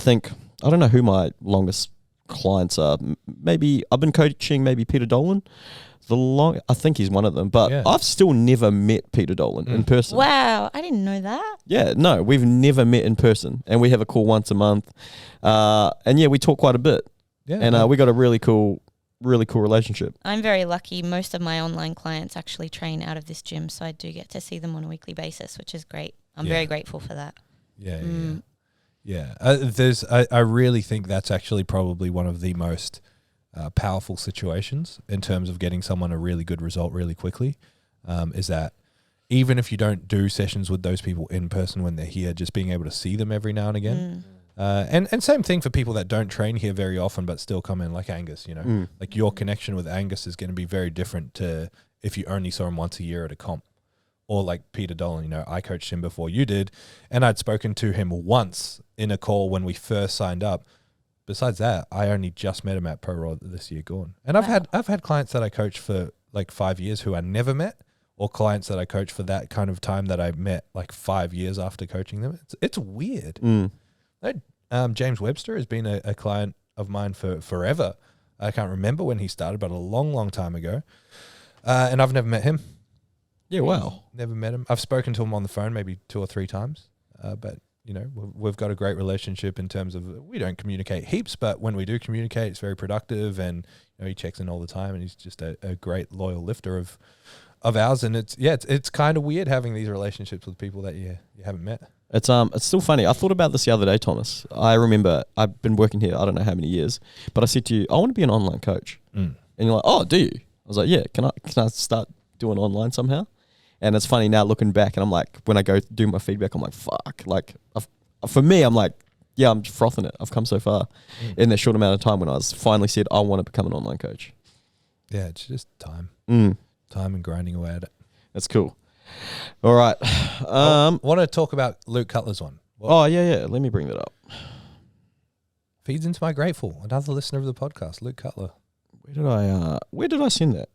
don't know who my longest clients are. Maybe I've been coaching Peter Dolan. I think he's one of them, but I've still never met Peter Dolan in person. Wow, I didn't know that. Yeah, no, we've never met in person, and we have a call once a month. And we talk quite a bit. Yeah, and we got a really cool relationship. I'm very lucky. Most of my online clients actually train out of this gym, so I do get to see them on a weekly basis, which is great. I'm very grateful for that. Yeah. I really think that's actually probably one of the most powerful situations in terms of getting someone a really good result really quickly, is that even if you don't do sessions with those people in person when they're here, just being able to see them every now and again, And same thing for people that don't train here very often but still come in, like Angus, like your connection with Angus is going to be very different to if you only saw him once a year at a comp. Or like Peter Dolan, I coached him before you did, and I'd spoken to him once in a call when we first signed up. Besides that, I only just met him at Pro Raw this year gone. And I've had clients that I coached for like 5 years who I never met, or clients that I coached for that kind of time that I met like 5 years after coaching them. It's weird. James Webster has been a client of mine for forever. I can't remember when he started, but a long, long time ago. And I've never met him. Yeah, wow. Never met him. I've spoken to him on the phone maybe 2 or 3 times. But, we've got a great relationship in terms of we don't communicate heaps, but when we do communicate, it's very productive. And he checks in all the time, and he's just a great loyal lifter of ours. And it's kind of weird having these relationships with people that you haven't met. It's still funny. I thought about this the other day, Thomas. I remember I've been working here, I don't know how many years, but I said to you, I want to be an online coach. And you're like, oh, do you? I was like, yeah, can I start doing online somehow? And it's funny now looking back, and I'm like, when I go do my feedback, I'm like, fuck. Like, for me, I'm like, yeah, I'm frothing it. I've come so far in that short amount of time when I was finally said, I want to become an online coach. Yeah, it's just time. Time and grinding away at it. That's cool. All right. I want to talk about Luke Cutler's one. Yeah. Let me bring that up. Feeds into my grateful. Another listener of the podcast, Luke Cutler. Where did I send that?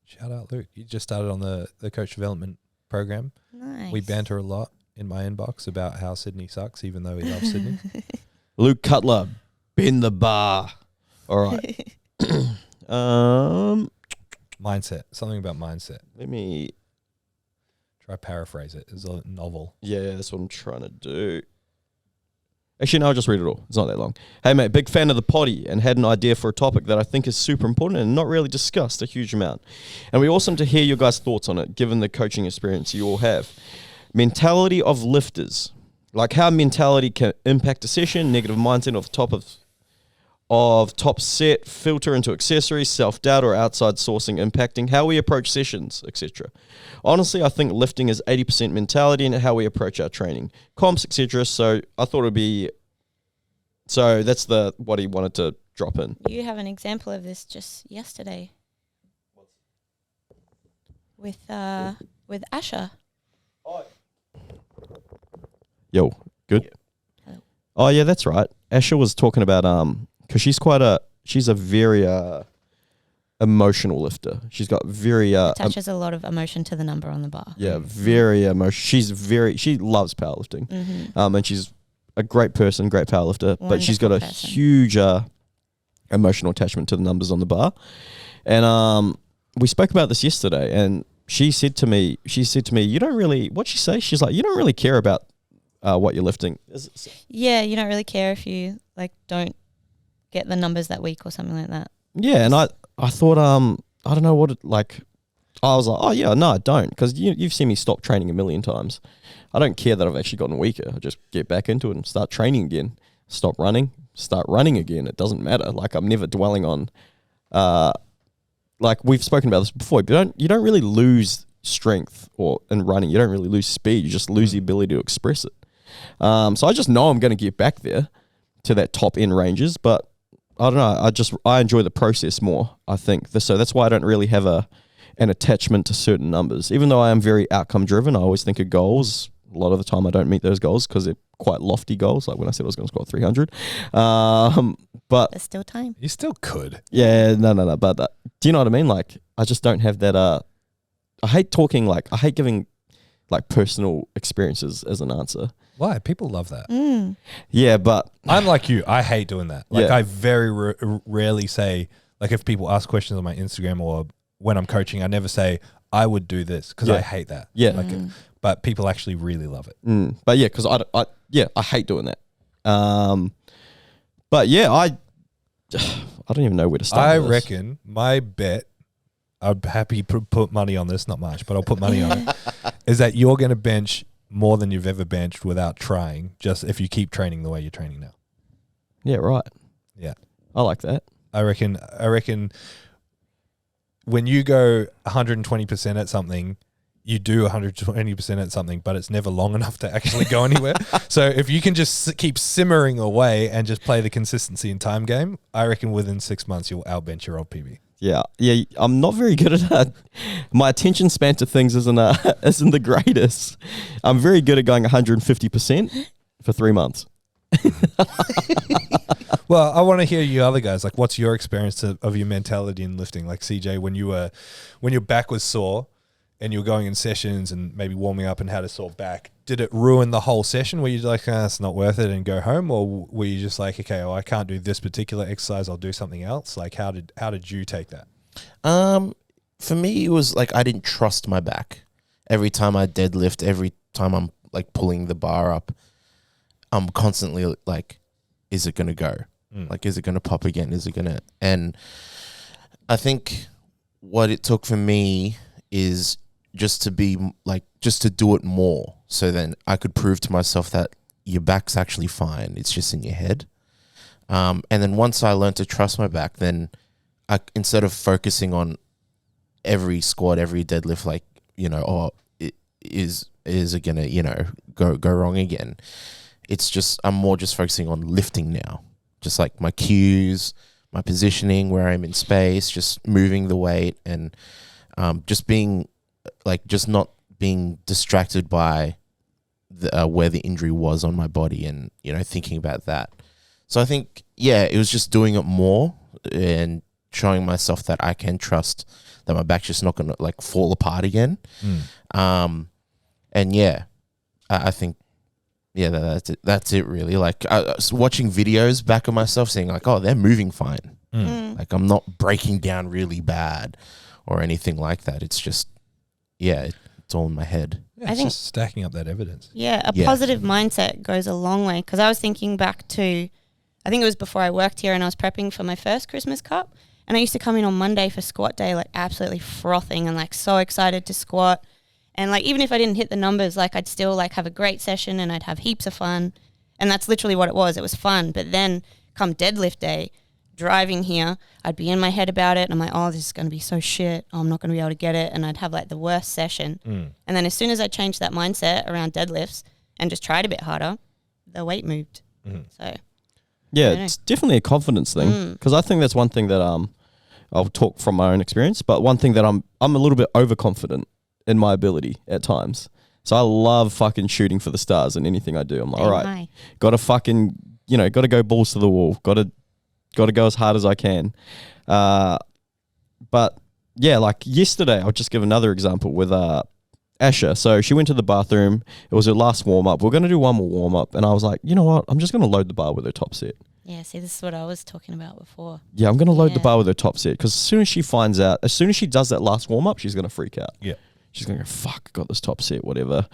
Shout out, Luke. You just started on the coach development program. Nice. We banter a lot in my inbox about how Sydney sucks, even though we love Sydney. Luke Cutler, bend the bar. All right. Mindset. Something about mindset. Let me try paraphrase it. It's a novel. Yeah, that's what I'm trying to do. Actually, no, I'll just read it all. It's not that long. Hey, mate, big fan of the potty and had an idea for a topic that I think is super important and not really discussed a huge amount. And it'd be awesome to hear your guys' thoughts on it, given the coaching experience you all have. Mentality of lifters. Like how mentality can impact a session, negative mindset off the top of top set, filter into accessories, self-doubt or outside sourcing impacting how we approach sessions, etc. Honestly, I think lifting is 80% mentality and how we approach our training, comps, etc. So I thought it'd be, so that's what he wanted to drop in. You have an example of this just yesterday with Asha. Yo, good. Yeah. Hello. Oh yeah, that's right. Asha was talking about because she's a very emotional lifter. She's got very attaches a lot of emotion to the number on the bar. Yeah, very emotional. She loves powerlifting. And she's a great person, great powerlifter, but she's got a huge emotional attachment to the numbers on the bar. And we spoke about this yesterday, and she said to me, you don't really, what'd she say? She's like, you don't really care about what you're lifting. Yeah, you don't really care if you don't get the numbers that week or something like that. Yeah, and I thought, I don't know what I was like, oh yeah, no, I don't, because you've seen me stop training a million times. I don't care that I've actually gotten weaker. I just get back into it and start training again. Stop running, start running again. It doesn't matter. Like I'm never dwelling on, like we've spoken about this before, but you don't really lose strength in running. You don't really lose speed. You just lose the ability to express it. So I just know I'm going to get back there to that top end ranges, but I don't know. I enjoy the process more, I think. So that's why I don't really have an attachment to certain numbers. Even though I am very outcome driven, I always think of goals. A lot of the time I don't meet those goals because they're quite lofty goals. Like when I said I was going to score 300. But there's still time. You still could. Yeah, no. But do you know what I mean? Like I just don't have that. I hate talking I hate giving personal experiences as an answer. Why? People love that. Yeah, but I'm like you. I hate doing that. Yeah. I very rarely say, if people ask questions on my Instagram or when I'm coaching, I never say, I would do this because I hate that. Yeah. But people actually really love it. But yeah, because I hate doing that. But yeah, I don't even know where to start. I reckon my bet, I'm happy to put money on this, not much, but I'll put money on it, is that you're going to bench more than you've ever benched without trying, just if you keep training the way you're training now. Yeah, right. Yeah. I like that. I reckon when you go 120% at something, you do 120% at something, but it's never long enough to actually go anywhere. So if you can just keep simmering away and just play the consistency and time game, I reckon within 6 months you'll outbench your old PB. Yeah. I'm not very good at that. My attention span to things isn't the greatest. I'm very good at going 150% for 3 months. Well, I want to hear you other guys. Like, what's your experience of your mentality in lifting? Like CJ, when your back was sore and you were going in sessions and maybe warming up and had a sore back, did it ruin the whole session? Were you like, it's not worth it and go home? Or were you just like, okay, well, I can't do this particular exercise, I'll do something else? Like, how did you take that? For me, it was like I didn't trust my back. Every time I deadlift, every time I'm like pulling the bar up, I'm constantly like, is it going to go? Like, is it going to pop again? Is it going to? And I think what it took for me is just to do it more. So then I could prove to myself that your back's actually fine. It's just in your head. And then once I learned to trust my back, then instead of focusing on every squat, every deadlift, like, is it going to, go wrong again? It's just, I'm more just focusing on lifting now. Just like my cues, my positioning, where I'm in space, just moving the weight and just being like, just not being distracted by where the injury was on my body and, thinking about that. So I think, it was just doing it more and showing myself that I can trust that my back's just not going to like fall apart again. I think, that's it really. Like watching videos back of myself saying like, oh, they're moving fine. Like I'm not breaking down really bad or anything like that. It's just, it's all in my head. Yeah, it's just stacking up that evidence. Yeah, positive mindset goes a long way. Because I was thinking back to, I think it was before I worked here and I was prepping for my first Christmas Cup. And I used to come in on Monday for squat day, like absolutely frothing and like so excited to squat. And like, even if I didn't hit the numbers, like I'd still like have a great session and I'd have heaps of fun. And that's literally what it was. It was fun. But then come deadlift day, driving here, I'd be in my head about it. And I'm like, oh, this is going to be so shit. Oh, I'm not going to be able to get it. And I'd have like the worst session. And then as soon as I changed that mindset around deadlifts and just tried a bit harder, the weight moved. So yeah, it's definitely a confidence thing. Because I think that's one thing that I'll talk from my own experience. But one thing that I'm a little bit overconfident in my ability at times. So I love fucking shooting for the stars in anything I do. I'm like, all right, got to fucking, got to go balls to the wall. Got to go as hard as I can. But yeah, like yesterday, I'll just give another example with Asher. So she went to the bathroom. It was her last warm up. We're going to do one more warm up. And I was like, you know what? I'm just going to load the bar with her top set. yeah, see, this is what I was talking about before. Yeah, I'm going to load the bar with her top set because as soon as she does that last warm up, she's going to freak out. Yeah. She's going to go, fuck, got this top set, whatever.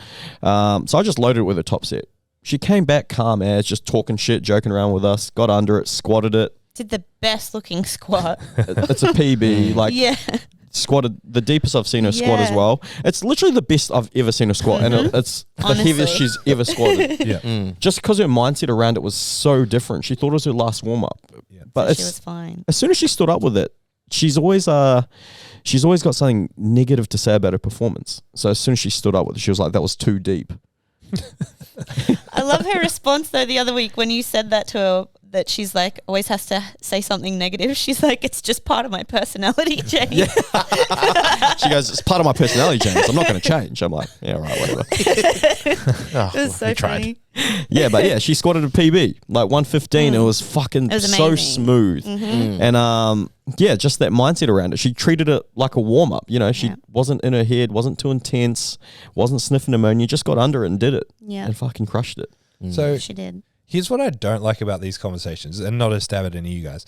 So I just loaded it with a top set. She came back calm as, just talking shit, joking around with us, got under it, squatted it. Did the best looking squat. It's a PB. Like, yeah. Squatted the deepest I've seen her squat as well. It's literally the best I've ever seen her squat. And it's the heaviest she's ever squatted. Just because her mindset around it was so different. She thought it was her last warm-up. Yeah. But so she was fine. As soon as she stood up with it, she's always got something negative to say about her performance. So as soon as she stood up with it, she was like, that was too deep. I love her response though the other week when you said that to her, that she's like always has to say something negative. She's like, it's just part of my personality, James. Yeah. She goes, it's part of my personality, James. I'm not going to change. I'm like, yeah, right, whatever. It was so funny. Yeah, but yeah, she squatted a PB, like 115. It was fucking so smooth. And yeah, just that mindset around it. She treated it like a warm up. You know, she wasn't in her head, wasn't too intense, wasn't sniffing ammonia, just got under it and did it. Yeah. And fucking crushed it. So she did. Here's what I don't like about these conversations, and not a stab at any of you guys,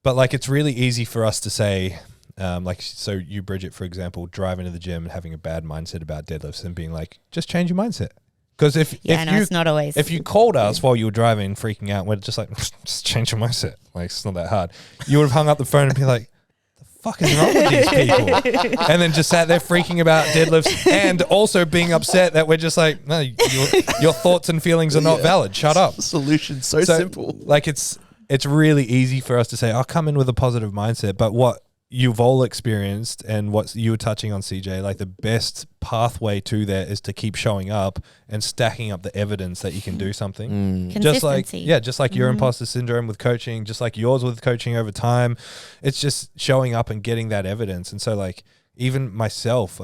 but like it's really easy for us to say, like, so you, Bridget, for example, driving to the gym and having a bad mindset about deadlifts and being like, just change your mindset. Because it's not always. If you called us while you were driving, freaking out, we're just like, just change your mindset. Like, it's not that hard. You would have hung up the phone and be like, fuck is wrong with these people? And then just sat there freaking about deadlifts and also being upset that we're just like, no, your thoughts and feelings are not valid. Shut up. Solution so simple. Like it's really easy for us to say, I'll come in with a positive mindset. But what you've all experienced, and what you were touching on, CJ, like the best pathway to that is to keep showing up and stacking up the evidence that you can do something. Consistency. Just like your imposter syndrome with coaching, just like yours with coaching over time, it's just showing up and getting that evidence. And so like even myself,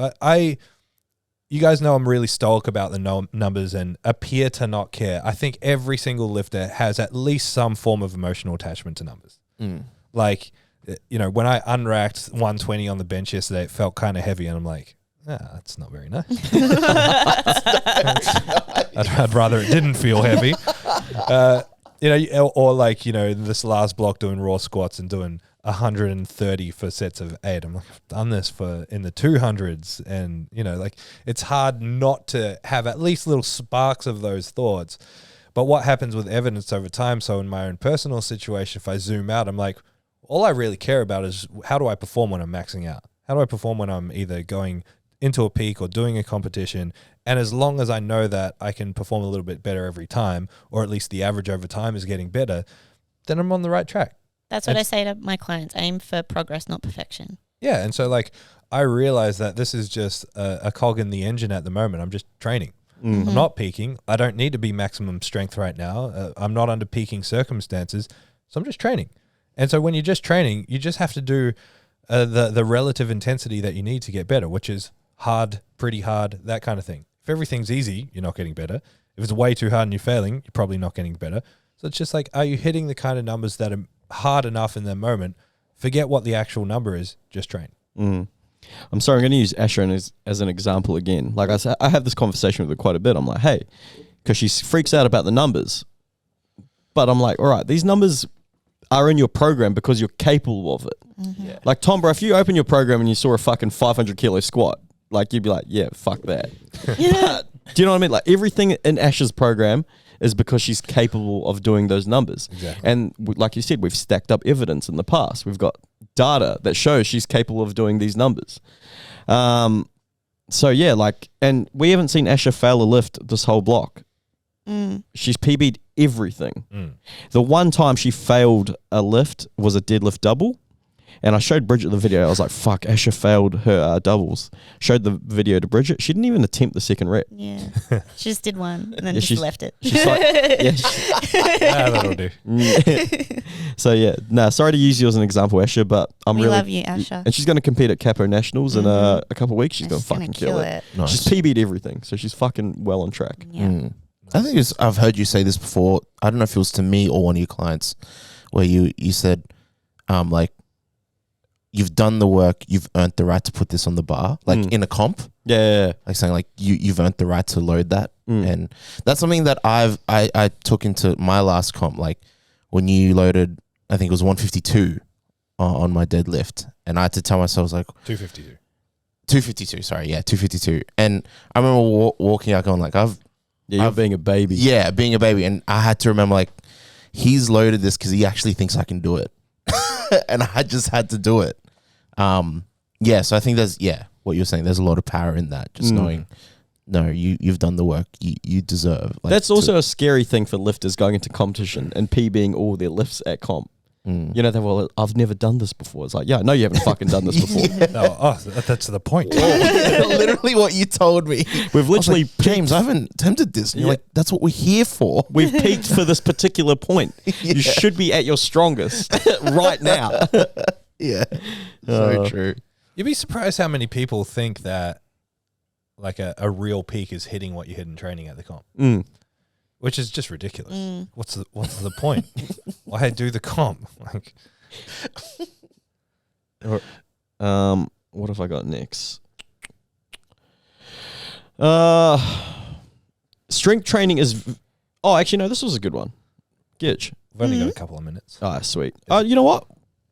you guys know I'm really stoic about the numbers and appear to not care. I think every single lifter has at least some form of emotional attachment to numbers. Like, you know, when I unracked 120 on the bench yesterday, it felt kind of heavy, and I'm like, that's not very nice. I'd rather it didn't feel heavy. You know, or like, you know, this last block doing raw squats and doing 130 for sets of 8. I'm like, I've done this in the 200s, and you know, like it's hard not to have at least little sparks of those thoughts. But what happens with evidence over time? So in my own personal situation, if I zoom out, I'm like, all I really care about is how do I perform when I'm maxing out? How do I perform when I'm either going into a peak or doing a competition? And as long as I know that I can perform a little bit better every time, or at least the average over time is getting better, then I'm on the right track. That's what I say to my clients. Aim for progress, not perfection. Yeah. And so like I realize that this is just a cog in the engine at the moment. I'm just training. I'm not peaking. I don't need to be maximum strength right now. I'm not under peaking circumstances. So I'm just training. And so when you're just training, you just have to do the relative intensity that you need to get better, which is hard, pretty hard, that kind of thing. If everything's easy, you're not getting better. If it's way too hard and you're failing, you're probably not getting better. So it's just like, are you hitting the kind of numbers that are hard enough in the moment? Forget what the actual number is, just train. I'm sorry, I'm going to use Asher as an example again. Like I have this conversation with her quite a bit. I'm like, hey, because she freaks out about the numbers. But I'm like, all right, these numbers are in your program because you're capable of it. Yeah. Like, Tom, bro, if you open your program and you saw a fucking 500 kilo squat, like, you'd be like, yeah, fuck that. But, do you know what I mean? Like, everything in Ash's program is because she's capable of doing those numbers. Exactly. And like you said, we've stacked up evidence in the past. We've got data that shows she's capable of doing these numbers. So yeah, like, and we haven't seen Asher fail a lift this whole block. She's PB'd everything. The one time she failed a lift was a deadlift double. And I showed Bridget the video. I was like, fuck, Asher failed her doubles. Showed the video to Bridget. She didn't even attempt the second rep. Yeah. She just did one and then Yeah, just left it. She's like, That'll do. So yeah, sorry to use you as an example, Asher, but We love you, Asher. And she's going to compete at Capo Nationals in a couple of weeks. She's going to fucking kill it. Nice. She's PB'd everything, so she's fucking well on track. Yeah. I think I've heard you say this before. I don't know if it was to me or one of your clients, where you said, like, you've done the work, you've earned the right to put this on the bar, like in a comp. Yeah. Like saying like you've earned the right to load that, and that's something that I took into my last comp. Like when you loaded, I think it was 152 on my deadlift, and I had to tell myself like 252. Sorry, yeah, 252. And I remember walking out going like You're being a baby. Yeah, being a baby, and I had to remember like he's loaded this because he actually thinks I can do it. And I just had to do it. Yeah, so I think there's what you're saying. There's a lot of power in that. Just knowing, no, you've done the work. You deserve. Like, that's also a scary thing for lifters going into competition and PBing all their lifts at comp. You know, well, I've never done this before. It's like, yeah, no, you haven't fucking done this before. That's the point. Literally what you told me. We've literally James, I haven't attempted this. And you're like, that's what we're here for. We've peaked for this particular point. You should be at your strongest right now. Yeah, so true. You'd be surprised how many people think that like a real peak is hitting what you hit in training at the comp. Which is just ridiculous. What's the point? Why do the comp? Like, what have I got next? Strength training is. Oh, actually, no. This was a good one. Gidge. we've only got a couple of minutes. Ah, sweet. You know what?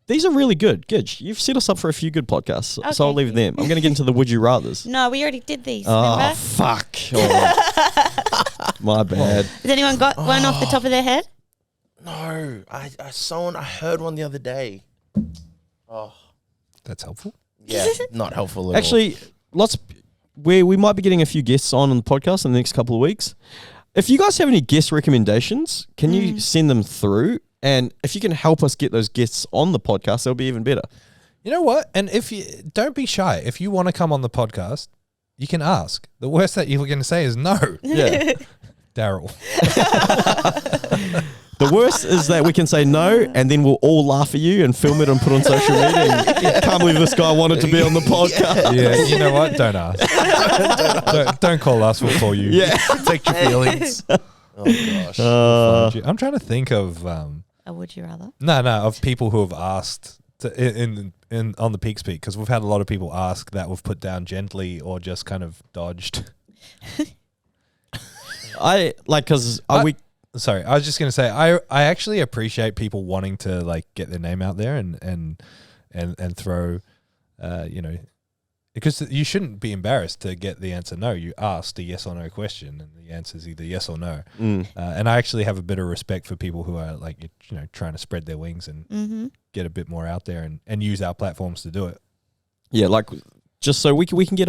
These are really good. Gidge, you've set us up for a few good podcasts, so I'll leave them. I'm going to get into the Would You Rathers. No, we already did these. Oh, remember? fuck. My bad. Has anyone got one off the top of their head? No, I heard one the other day. Oh, That's helpful. yeah, not helpful at Actually, we might be getting a few guests on the podcast in the next couple of weeks. If you guys have any guest recommendations, can you send them through? And if you can help us get those guests on the podcast, that'll be even better. You know what? And if you don't be shy. If you want to come on the podcast, you can ask. The worst that you're going to say is no. Yeah. Daryl. The worst is that we can say no, and then we'll all laugh at you and film it and put it on social media. And can't believe this guy wanted to be on the podcast. Yeah, you know what? Don't ask. Don't call us. We'll call you. Yeah. Protect your feelings. Oh gosh. I'm trying to think of Would you rather? no of people who have asked in on the Peak Speak, because we've had a lot of people ask that we've put down gently or just kind of dodged. Sorry, I was just going to say I actually appreciate people wanting to like get their name out there and throw, because you shouldn't be embarrassed to get the answer no. You asked a yes or no question, and the answer is either yes or no. And I actually have a bit of respect for people who are like trying to spread their wings and get a bit more out there and use our platforms to do it. Yeah, like just so we can get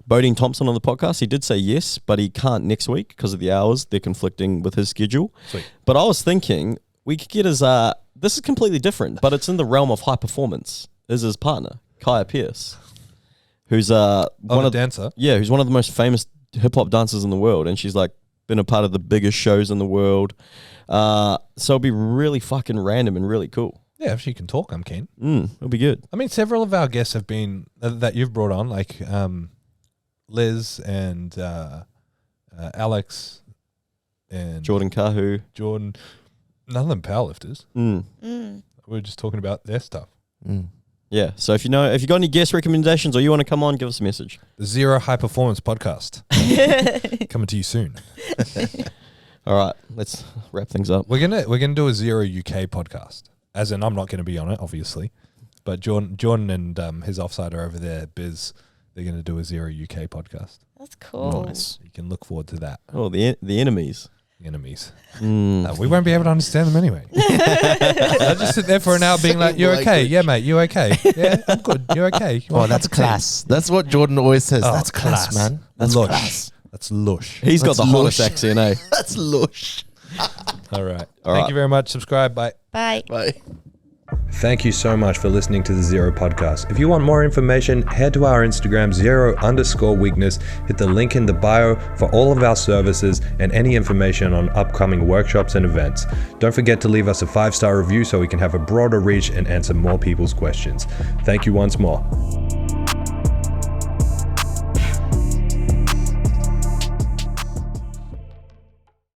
Bodine Thompson on the podcast. He did say yes, but he can't next week because of the hours. They're conflicting with his schedule. Sweet. But I was thinking we could get his this is completely different, but it's in the realm of high performance. Is his partner, Kaya Pierce, who's one dancer. Yeah, who's one of the most famous hip hop dancers in the world, and she's like been a part of the biggest shows in the world. So it'll be really fucking random and really cool. Yeah, if she can talk, I'm keen. It'll be good. I mean, several of our guests have been that you've brought on, like Liz and Alex and Jordan Kahu. Jordan. None of them powerlifters. We're just talking about their stuff. Yeah. So if you got any guest recommendations or you want to come on, give us a message. The Zero High Performance Podcast coming to you soon. All right, let's wrap things up. We're gonna do a Zero UK podcast. As in, I'm not going to be on it, obviously, but Jordan and his offside are over there. Biz, they're going to do a Zero UK podcast. That's cool. Nice. You can look forward to that. Oh, the enemies. Enemies. We won't be able to understand them anyway. I'll just sit there for an hour being like, "You're okay, yeah, mate. You okay? Yeah, I'm good. You're okay." That's class. That's what Jordan always says. That's class, man. That's lush. class. That's lush. He's got the hottest accent, eh? That's lush. All right. Thank you very much. Subscribe. Bye. Bye. Bye. Thank you so much for listening to the Zero Podcast. If you want more information, head to our Instagram, Zero_weakness. Hit the link in the bio for all of our services and any information on upcoming workshops and events. Don't forget to leave us a 5-star review so we can have a broader reach and answer more people's questions. Thank you once more.